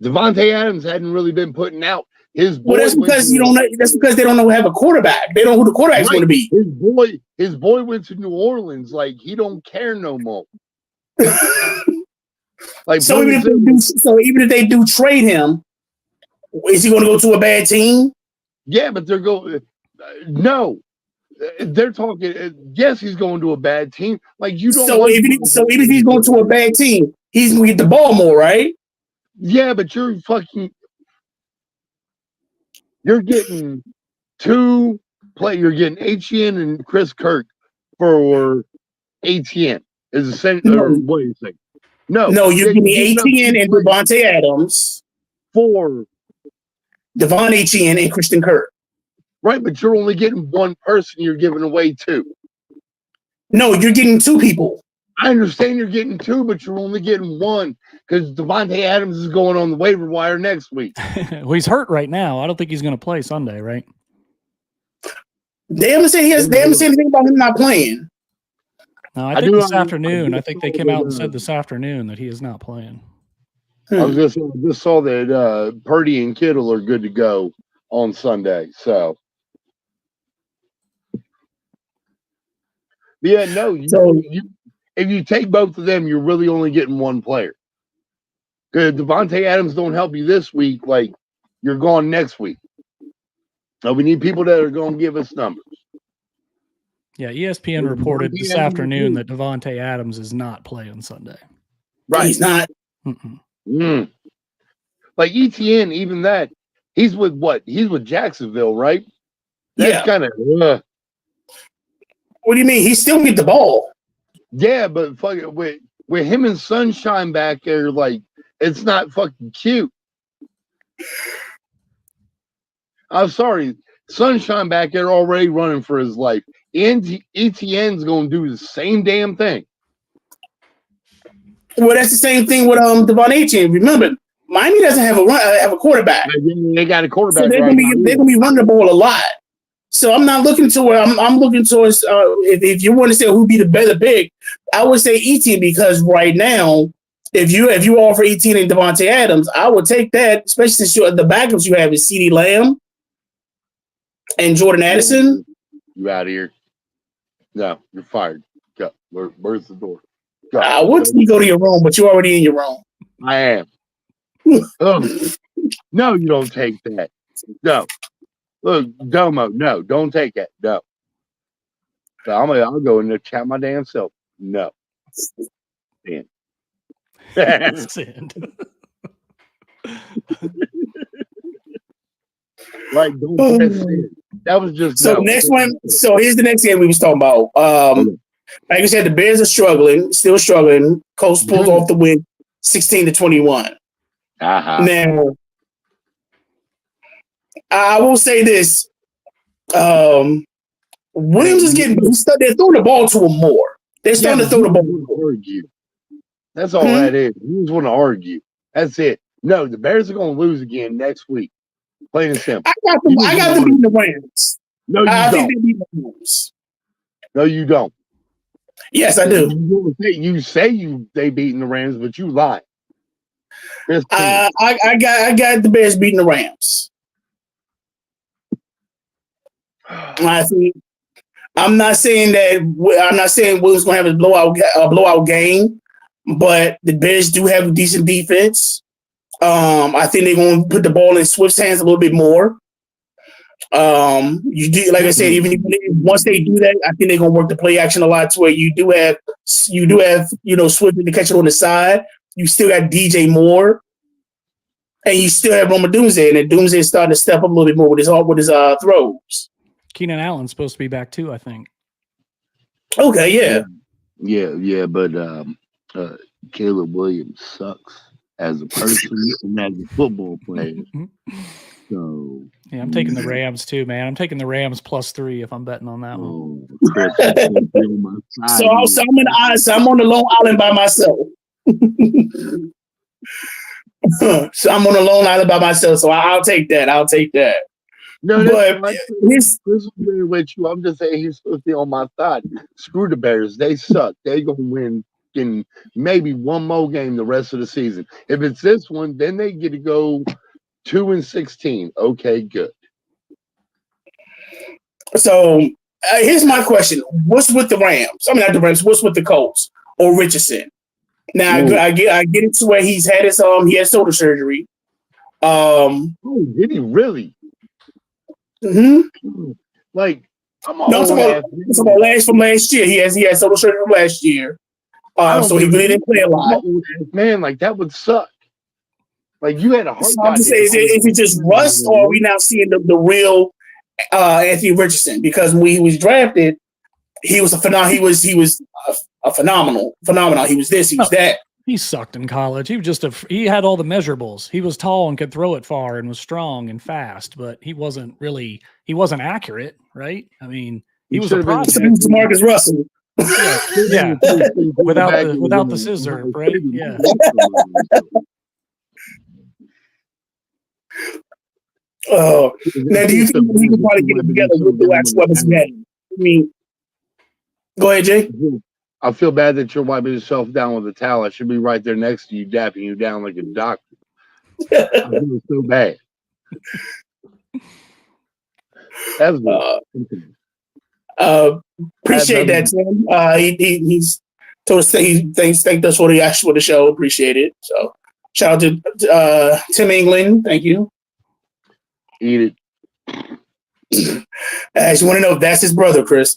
Devontae Adams hadn't really been putting out. That's because you don't know. That's because they don't know have a quarterback. They don't know who the quarterback's going to be. His boy went to New Orleans. Like he don't care no more. Like so even if they do trade him, is he going to go to a bad team? Yeah, but they're going. No, they're talking. Yes, he's going to a bad team. Like you don't. So even if he's going to a bad team, he's going to get the ball more, right? Yeah, but you're getting two play. You're getting Etienne and Chris Kirk for Etienne. Is the same? Or what do you think? No, you're getting Etienne and Devontae Adams for Devon Etienne and Christian Kirk. Right, but you're only getting one person. You're giving away two. No, you're getting two people. I understand you're getting two, but you're only getting one because Devontae Adams is going on the waiver wire next week. Well, he's hurt right now. I don't think he's going to play Sunday, right? They haven't said anything about him not playing. No, I think this afternoon. I think they came out and said this afternoon that he is not playing. I was just saw that Purdy and Kittle are good to go on Sunday. So, yeah, no. If you take both of them, you're really only getting one player. Because Devontae Adams don't help you this week, like you're gone next week. So we need people that are going to give us numbers. Yeah, ESPN reported this afternoon that Devontae Adams is not playing Sunday. Right, he's not. Like ETN, even that, he's with what? He's with Jacksonville, right? That's kind of. What do you mean? He still get the ball. Yeah, but fuck it, with him and Sunshine back there, like it's not fucking cute. I'm sorry, Sunshine back there already running for his life. And ETN's going to do the same damn thing. Well, that's the same thing with Devon Etienne. Remember, Miami doesn't have a quarterback. They got a quarterback. So they're going to be running the ball a lot. So I'm not looking to where I'm looking towards. If you want to say who'd be the better pick, I would say Etienne because right now, if you offer Etienne and Devontae Adams, I would take that, especially since the backups you have is CeeDee Lamb and Jordan Addison. You out of here? No, you're fired. Go. Where's the door? Go. I would say you go to your room, but you're already in your room. I am. No, you don't take that. No. Look, Domo, no, don't take that. No. So I'll go in there chat my damn self. No. Damn. Like, don't press in. That was just next one. So here's the next game we was talking about. Like I said, the Bears are still struggling. Colts pulled off the win 16-21. Now, I will say this. Williams is they're throwing the ball to him more. They're starting to throw the ball more. That's all that is. You just want to argue. That's it. No, the Bears are going to lose again next week. Plain and simple. I got them beating the Rams. No, you don't. Think they beat the Rams. No, you don't. Yes, I do. You say they beating the Rams, but you lie. I got the Bears beating the Rams. I think I'm not saying Williams going to have a blowout game, but the Bears do have a decent defense. I think they're going to put the ball in Swift's hands a little bit more. You do, like I said, even once they do that, I think they're going to work the play action a lot to where you do have Swift to catch it on the side. You still got DJ Moore, and you still have Roma Doomsday, and Doomsday is starting to step up a little bit more with his throws. Keenan Allen's supposed to be back too, I think. Okay, yeah. Yeah, but Caleb Williams sucks as a person and as a football player. So Yeah, I'm taking the Rams too, man. I'm taking the Rams +3 if I'm betting on that one. So I'm on the Long Island by myself. So I'm on the Long Island by myself. So I'll take that. No, But this is with you. I'm just saying he's supposed to be on my side. Screw the Bears. They suck. They gonna win in maybe one more game the rest of the season. If it's this one, then they get to go 2-16. Okay, good. So here's my question: what's with the Rams? I mean, not the Rams. What's with the Colts or Richardson? Now I get into where he's had his he had shoulder surgery. Oh, did he really? Mm-hmm. Like, I'm no, I'm talking about from last year. He had shoulder surgery from last year. So he really didn't play a lot. Man, like that would suck. Like you had a hard so I'm just saying, is it just rust, or are we now seeing the real Anthony Richardson? Because when he was drafted, he was a phenomenal. He was a phenomenal. He was this. He was that. He sucked in college. He was just he had all the measurables. He was tall and could throw it far and was strong and fast, but he wasn't accurate, right? I mean, he was a project. Marcus Russell. Yeah. without the scissor, right? Yeah. Now, do you think we can probably get it together with the actual weapons game? I mean, go ahead, Jay. I feel bad that you're wiping yourself down with a towel. I should be right there next to you, dapping you down like a doctor. I feel so bad. That's appreciate that, Tim. He's told us he thanked us for the show. Appreciate it. So shout out to Tim England. Thank you. Eat it. I just want to know if that's his brother, Chris.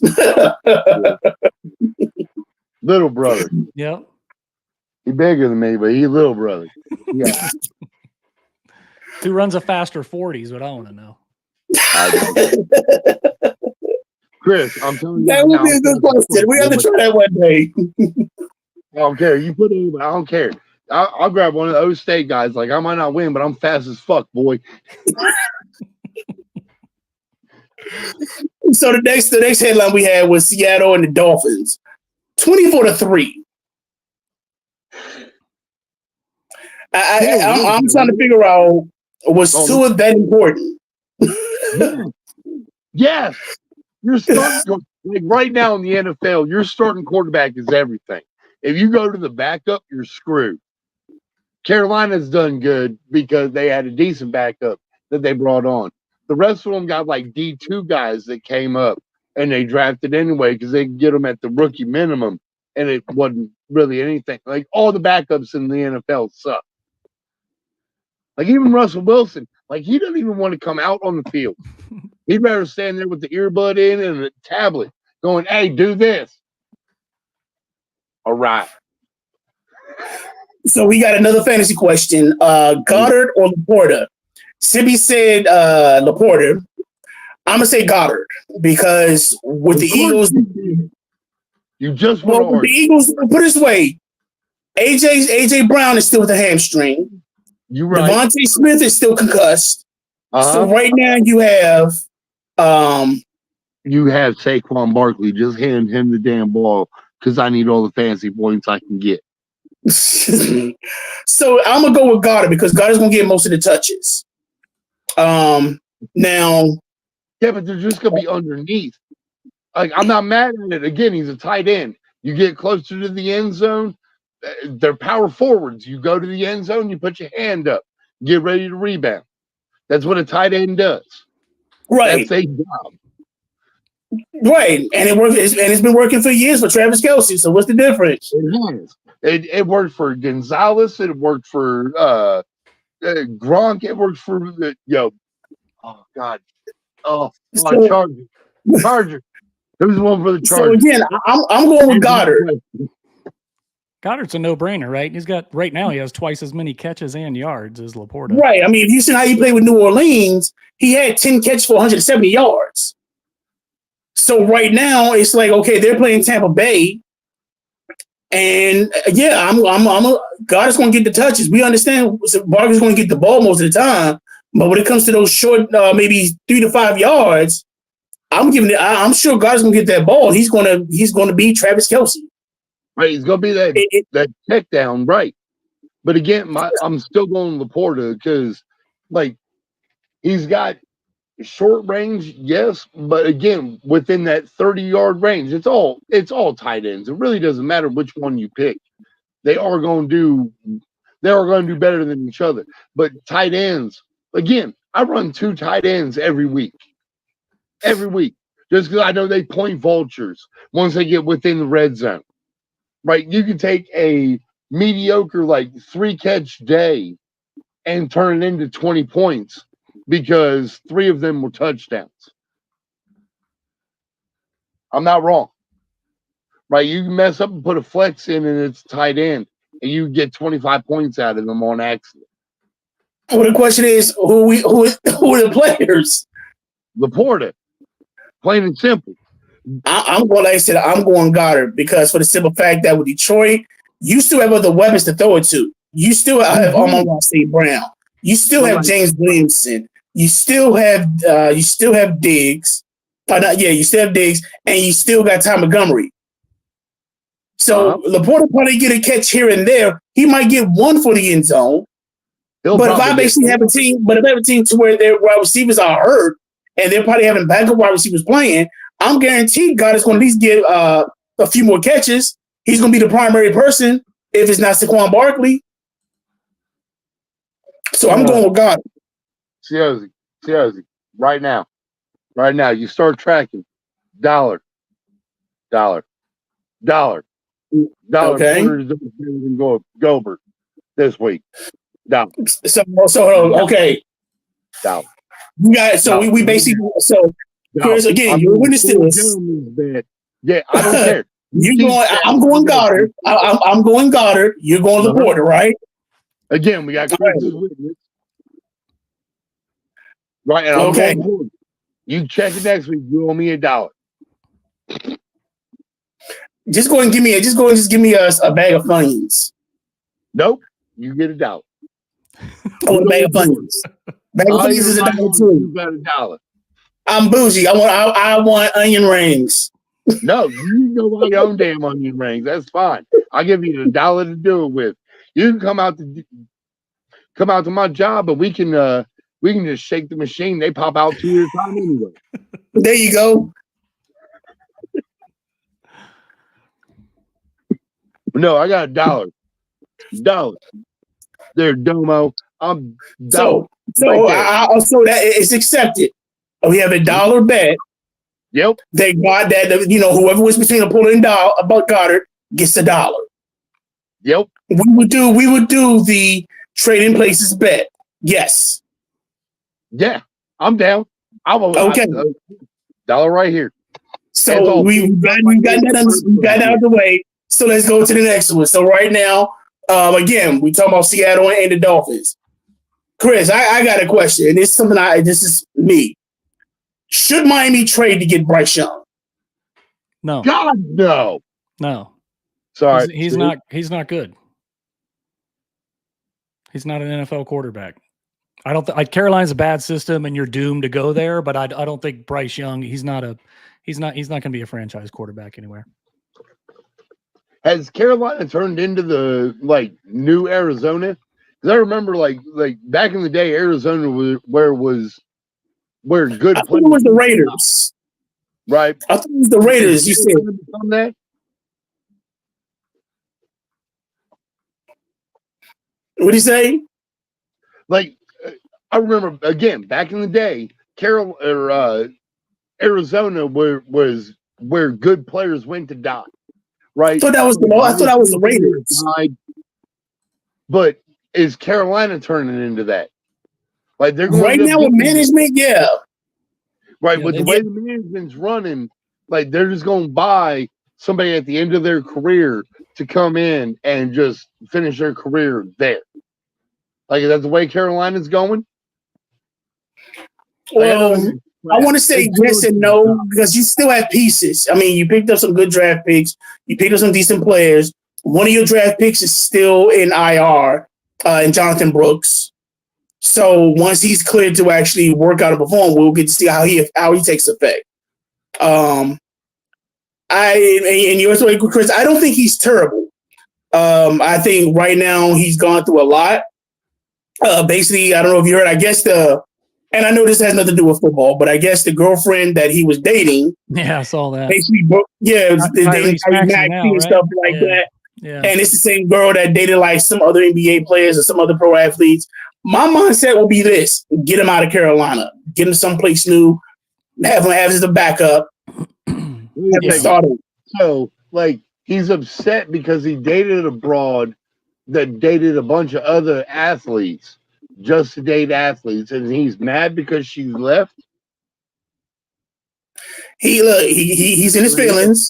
Little brother. Yep. He's bigger than me, but he's little brother. Yeah. Who runs a faster 40 is what I want to know. Chris, I'm telling you. That would be a good question. We have to try that one day. I don't care. You put it, I don't care. I'll grab one of those state guys. Like I might not win, but I'm fast as fuck, boy. So the next headline we had was Seattle and the Dolphins, 24-3. I'm trying to figure out, was Tua that important? Yes. You're starting like right now in the NFL, your starting quarterback is everything. If you go to the backup, you're screwed. Carolina's done good because they had a decent backup that they brought on. The rest of them got like D2 guys that came up and they drafted anyway because they could get them at the rookie minimum, and it wasn't really anything. Like all the backups in the NFL suck. Like even Russell Wilson, like he doesn't even want to come out on the field. He'd rather stand there with the earbud in and a tablet going, hey, do this. All right. So we got another fantasy question. Goddard or Laporta? Sibby said Laporta. I'm going to say Goddard because with the Eagles, you just with the Eagles, put it this way, AJ Brown is still with a hamstring. You're right. Devontae Smith is still concussed. So right now you have Saquon Barkley. Just hand him the damn ball because I need all the fancy points I can get. So I'm gonna go with Goddard because Goddard's gonna get most of the touches. Now, yeah, but they're just gonna be underneath. Like I'm not mad at it. Again, he's a tight end. You get closer to the end zone. They're power forwards. You go to the end zone. You put your hand up. Get ready to rebound. That's what a tight end does. Right. That's a job. Right, and it works. And it's been working for years for Travis Kelce. So what's the difference? It has. It worked for Gonzalez. It worked for Gronk. It worked for oh God. Charger. Who's the one for the Chargers? So again, I'm going with Goddard. Goddard's a no-brainer, right? Right now he has twice as many catches and yards as Laporta. Right. I mean, if you see how he played with New Orleans, he had 10 catches for 170 yards. So right now it's like, okay, they're playing Tampa Bay. And yeah, Goddard's going to get the touches. We understand Barkley's going to get the ball most of the time, But when it comes to those short, maybe 3 to 5 yards, I'm sure God's gonna get that ball. He's gonna be Travis Kelce. Right, he's gonna be that check down, right? But again, I'm still going Laporta because, like, he's got short range, yes, but again, within that 30-yard range, it's all tight ends. It really doesn't matter which one you pick. They are going to do better than each other. But tight ends, again, I run 2 tight ends every week. Every week. Just because I know they point vultures once they get within the red zone. Right? You can take a mediocre, like, 3-catch day and turn it into 20 points because 3 of them were touchdowns. I'm not wrong. Right? You can mess up and put a flex in and it's tight end, and you get 25 points out of them on accident. Well, the question is, who are the players? Laporta. Plain and simple. I'm going Goddard because for the simple fact that with Detroit, you still have other weapons to throw it to. You still have Amon-Ra St. Brown. You still have James Williamson. You still have Diggs. You still have Diggs, and you still got Ty Montgomery. So Laporta probably get a catch here and there. He might get one for the end zone. But if I basically have a team to where their wide receivers are hurt and they're probably having backup wide receivers playing, I'm guaranteed God is going to at least get a few more catches. He's going to be the primary person if it's not Saquon Barkley. So I'm going with God. Seriously, right now, you start tracking dollar. Okay. Gobert this week. Dollar. So okay. Dollar. You guys, so we basically Chris, again, you're a witness to this. Yeah, I don't care. I'm going Goddard. I'm going Goddard. You're going Laporta, right? Again, we got Chris as witness. Right, and I'm going you check it next week. You owe me $1. Just go and give me a bag of Funyuns. Nope, you get $1. A bag of Funyuns. Bag of Funyuns is $1 too. You got $1. I'm bougie. I want onion rings. No, you know my own damn onion rings. That's fine. I'll give you $1 to do it with. You can come out to my job, and we can just shake the machine. They pop out 2 at a time anyway. There you go. No, I got $1. There, Domo. I'm so that it's accepted. We have $1 bet. Yep. They got that. Whoever was between Laporta and about Goddard gets $1. Yep. We would do the trading places bet. Yes. Yeah, I'm down. Okay. $1 right here. So we got that out of the way. So let's go to the next one. So right now, again, we talking about Seattle and the Dolphins. Chris, I got a question, and this is me. Should Miami trade to get Bryce Young? No. God, no. No. Sorry. He's not good. He's not an NFL quarterback. I don't Carolina's a bad system and you're doomed to go there, but I don't think Bryce Young, he's not going to be a franchise quarterback anywhere. Has Carolina turned into the new Arizona? Because I remember back in the day, Arizona was where good. I thought it was the Raiders, right? I thought it was the Raiders. You said on that. What do you say? I remember again back in the day, Arizona was where good players went to die. Right? I thought that was the Raiders. But is Carolina turning into that? They're going right now with management, yeah. Right, with the way the management's running, they're just going to buy somebody at the end of their career to come in and just finish their career there. Is that the way Carolina's going? Well, I want to say yes and no because you still have pieces. I mean, you picked up some good draft picks. You picked up some decent players. One of your draft picks is still in IR, in Jonathan Brooks. So once he's cleared to actually work out and perform, we'll get to see how he takes effect. And yours, Chris, I don't think he's terrible. I think right now he's gone through a lot. Basically, I don't know if you heard, I guess and I know this has nothing to do with football, but I guess the girlfriend that he was dating. Yeah, I saw that. Basically, dating and stuff like that. Yeah. And it's the same girl that dated like some other NBA players or some other pro athletes. My mindset will be this: get him out of Carolina, get him someplace new, have him as a backup. So, like, he's upset because he dated a broad that dated a bunch of other athletes just to date athletes, and he's mad because she left. He's in his feelings.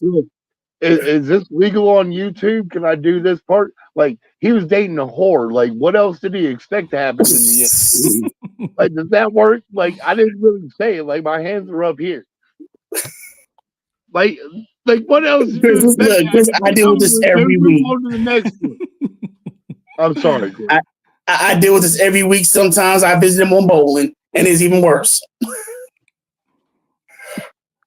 Is this legal on YouTube? Can I do this part? Like, he was dating a whore. Like, what else did he expect to happen in the end? Like, does that work? Like, I didn't really say it. Like, my hands are up here. Like what else? I deal with this every week. On to the next one. I'm sorry. I deal with this every week. Sometimes I visit him on bowling, and it's even worse.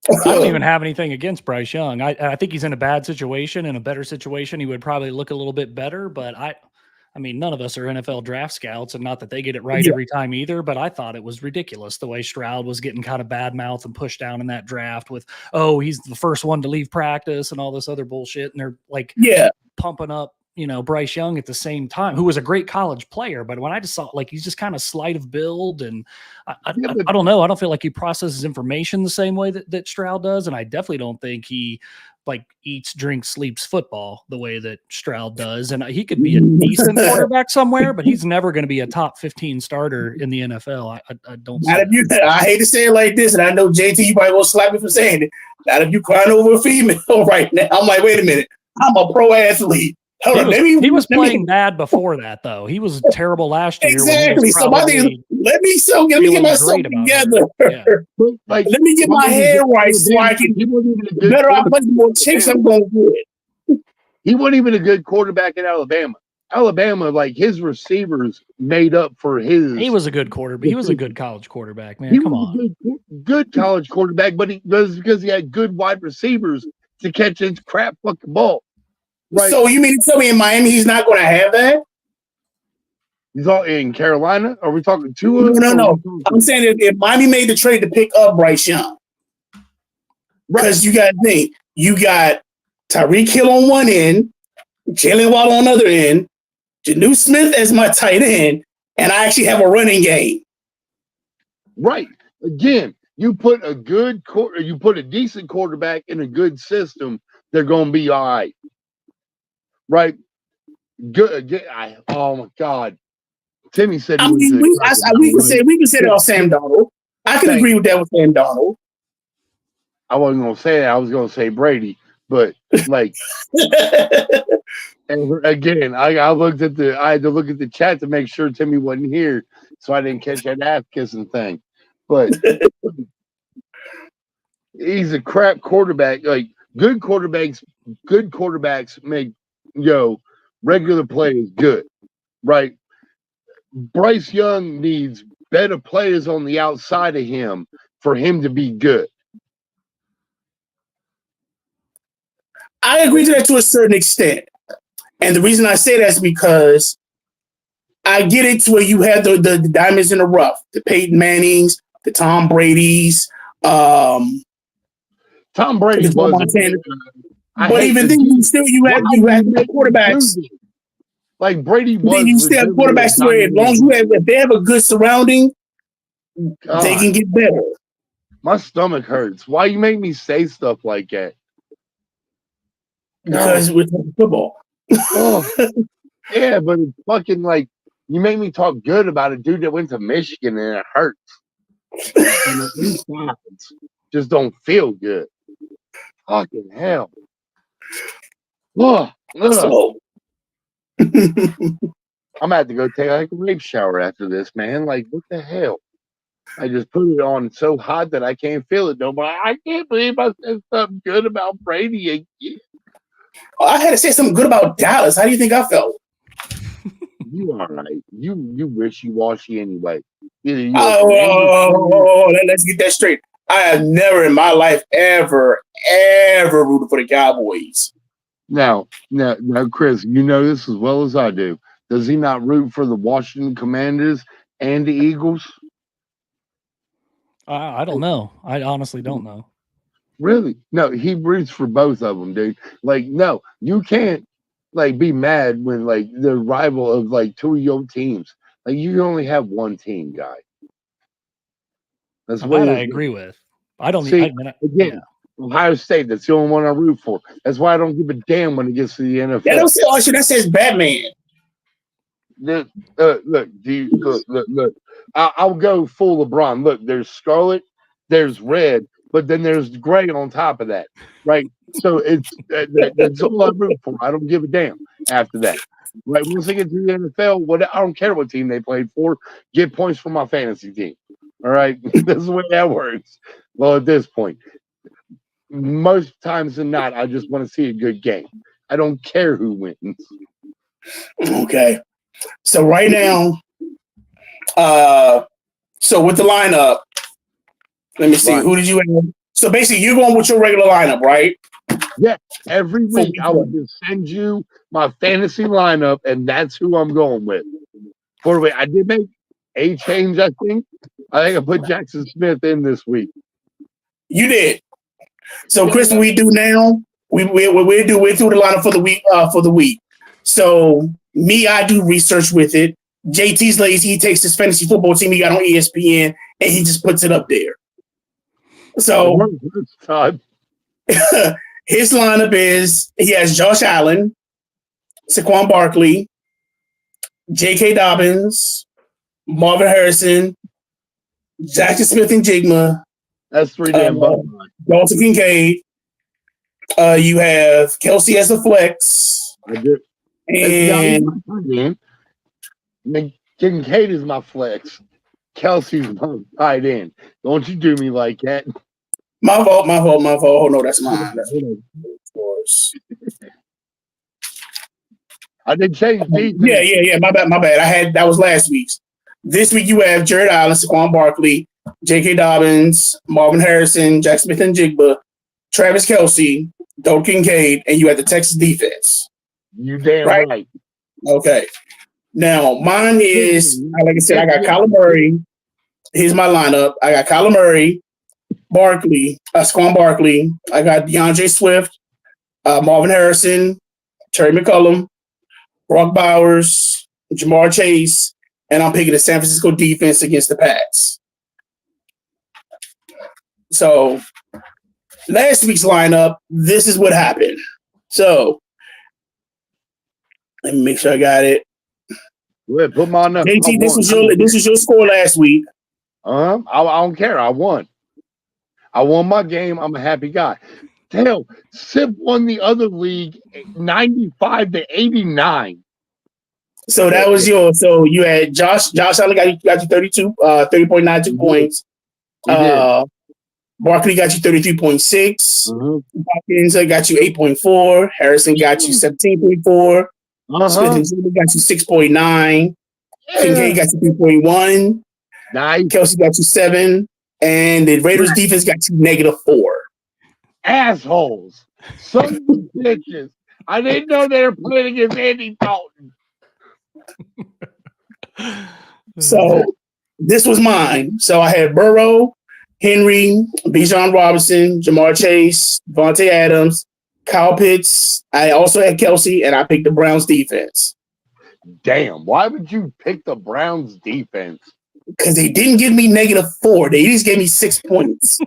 I don't even have anything against Bryce Young. I think he's in a bad situation. In a better situation, he would probably look a little bit better. But I mean, none of us are NFL draft scouts, and not that they get it right every time either. But I thought it was ridiculous the way Stroud was getting kind of bad mouth and pushed down in that draft with, oh, he's the first one to leave practice and all this other bullshit. And they're like, pumping up, Bryce Young at the same time, who was a great college player. But when I just saw, like, he's just kind of slight of build, and I don't know. I don't feel like he processes information the same way that Stroud does. And I definitely don't think he eats, drinks, sleeps football the way that Stroud does. And he could be a decent quarterback somewhere, but he's never going to be a top 15 starter in the NFL. I don't. I hate to say it like this, and I know JT, you probably won't slap me for saying it. Not if you crying over a female right now. I'm like, wait a minute. I'm a pro athlete. He was playing bad before that, though. He was terrible last year. Exactly. So my thing is, let me get myself together. Yeah. Let me get my head right so I can better off much more chicks I'm going to get. He wasn't even a good quarterback in Alabama. Alabama, like, his receivers made up for his. He was a good quarterback. He was a good college quarterback, man. Come on. Good college quarterback, but it was because he had good wide receivers to catch his crap fucking ball. Right. So you mean to tell me in Miami he's not going to have that? He's all in Carolina? Are we talking Tua? No. I'm saying if Miami made the trade to pick up Bryce Young, because you got to think, you got Tyreek Hill on one end, Jalen Waddle on the other end, Janu Smith as my tight end, and I actually have a running game. Right. Again, you put a decent quarterback in a good system, they're going to be all right. Right. Good. Oh my God. Timmy said we can say that about Sam Darnold. I can agree with that with Sam Darnold. I wasn't gonna say that. I was gonna say Brady, but like and again, I had to look at the chat to make sure Timmy wasn't here, so I didn't catch that ass kissing thing. But he's a crap quarterback. Like, good quarterbacks make regular players good, right? Bryce Young needs better players on the outside of him for him to be good. I agree to that to a certain extent. And the reason I say that is because I get it to where you have the diamonds in the rough, the Peyton Mannings, the Tom Brady's. Tom Brady was. But even then, you had the quarterbacks. Like Brady was. Then you still have quarterbacks where, as long as if they have a good surrounding, they can get better. My stomach hurts. Why you make me say stuff like that? Because we're talking football. Yeah, but it's fucking like, you make me talk good about a dude that went to Michigan and it hurts. And the insides just don't feel good. Fucking hell. So, I'm gonna have to go take like a rape shower after this, man. Like, what the hell? I just put it on so hot that I can't feel it no more. I can't believe I said something good about Brady again. I had to say something good about Dallas. How do you think I felt? You all right. You wishy-washy anyway. Either you a Commanders fan. Let's get that straight. I have never in my life ever rooted for the Cowboys. Now, Chris, you know this as well as I do. Does he not root for the Washington Commanders and the Eagles? I don't know. I honestly don't know. Really? No, he roots for both of them, dude. Like, no, you can't like be mad when like the rival of like two of your teams. Like, you only have one team, guy. That's Now what that it I is. agree with. I don't. See, I mean, again, Ohio State. That's the only one I root for. That's why I don't give a damn when it gets to the NFL. That don't say Usher. That says Batman. Look, look. I'll go full LeBron. Look, there's scarlet, there's red, but then there's gray on top of that, right? So it's that's all I root for. I don't give a damn after that. Right? Once I get to the NFL, I don't care what team they played for. Get points for my fantasy team. All right, that's the way that works. Well, at this point, most times than not, I just want to see a good game. I don't care who wins. Okay. So right now, so with the lineup, let me see. Right. Who did you have? So basically, you're going with your regular lineup, right? Yeah. Every week, I will just send you my fantasy lineup, and that's who I'm going with. For the way I did make a change, I think. I put Jackson Smith in this week. You did. So, Chris, what we do now, we're through the lineup for the week. So, me, I do research with it. JT's lazy. He takes his fantasy football team he got on ESPN and he just puts it up there. So, his lineup is he has Josh Allen, Saquon Barkley, J.K. Dobbins, Marvin Harrison, Jackson Smith and Jigma. That's three damn bucks. Dalton Kincaid. You have Kelsey as a flex. I do. And Kincaid is my flex. Kelsey's my tight end. Don't you do me like that. My fault. Oh, no, that's mine. That's yours. I did change these. Yeah. My bad. That was last week's. This week you have Jared Allen, Saquon Barkley, J.K. Dobbins, Marvin Harrison, Jack Smith and Jigba, Travis Kelsey, Dalton Kincaid, and you have the Texas defense. You damn right. Okay. Now, mine is, like I said, I got Kyler Murray. Here's my lineup. I got Kyler Murray, Barkley, Saquon Barkley. I got DeAndre Swift, Marvin Harrison, Terry McCullum, Brock Bowers, Jamar Chase, and I'm picking the San Francisco defense against the Pats. So, last week's lineup, this is what happened. So, let me make sure I got it. Go ahead, put my number. JT, this was your score last week. I don't care. I won my game. I'm a happy guy. Hell, Sip won the other league 95-89. So that was yours. So you had Josh Allen got you 30.92 points. Barkley got you 33.6. Hopkins got you 8.4. Harrison got you 17.4. Smith and Jigba got you 6.9. Kincaid got you 3.1. Nice. Kelsey got you 7. And the Raiders defense got you -4. Assholes. Son of bitches. I didn't know they were playing against Andy Dalton. So this was mine. So I had Burrow, Henry, Bijan Robinson, Jamar Chase, Devontae Adams, Kyle Pitts. I also had Kelsey, and I picked the Browns defense. Damn, why would you pick the Browns defense? Because they didn't give me -4. They just gave me 6 points.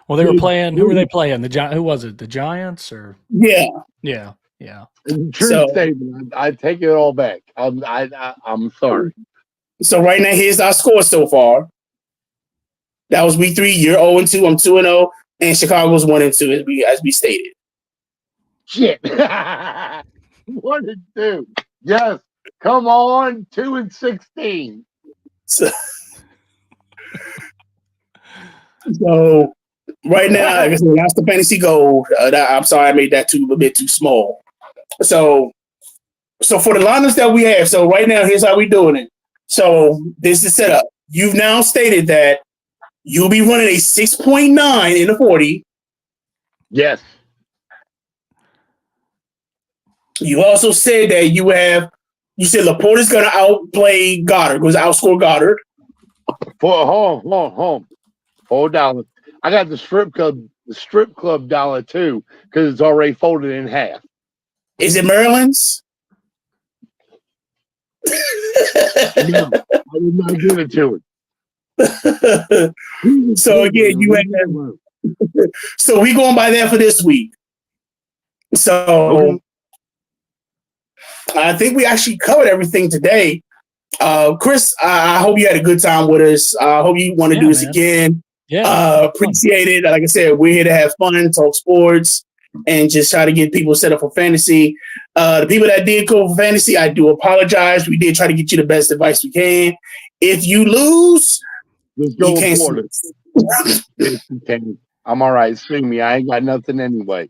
Well, they were playing. Who were they playing? Who was it? The Giants or? Yeah. True statement. I take it all back. I'm sorry. So right now, here's our score so far. That was week 3. You're 0-2. I'm 2-0, and Chicago's 1-2 as we stated. Shit. 1-2. Yes. Come on. 2-16. So right now, like I said, that's the fantasy gold. I'm sorry I made that a bit too small. So So for the lineups that we have, so right now, here's how we're doing it. So this is set up. You've now stated that you'll be running a 6.9 in the 40. Yes. You also said that you said Laporta's going to outplay Goddard, going to outscore Goddard. Hold down. I got the strip club dollar too, because it's already folded in half. Is it Maryland's? No, I did not give it to it. So again, so we going by that for this week. So I think we actually covered everything today. Chris, I hope you had a good time with us. I hope you want to do this again. Yeah. Appreciate it. Like I said, we're here to have fun, talk sports, and just try to get people set up for fantasy. The people that did go for fantasy, I do apologize. We did try to get you the best advice we can. If you lose, you can't sue us. I'm all right. Sue me. I ain't got nothing anyway.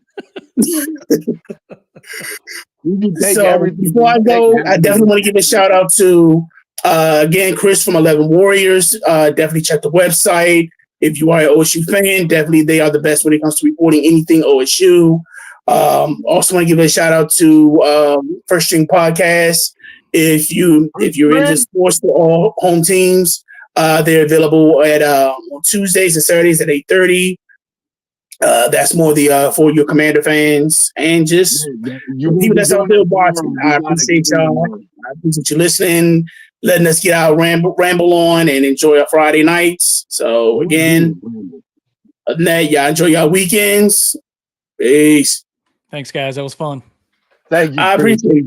So before I go, I definitely want to give a shout out to again Chris from 11 Warriors. Definitely check the website. If you are an OSU fan, definitely they are the best when it comes to reporting anything OSU. Also want to give a shout out to First String Podcast. If you're into sports for all home teams, they're available at on Tuesdays and Saturdays at 8:30. That's more the for your Commander fans and just people that's out there watching. I appreciate y'all. I appreciate you listening, letting us get out ramble on and enjoy our Friday nights. So again, other than that, y'all enjoy y'all weekends. Peace. Thanks, guys. That was fun. Thank you. I appreciate it.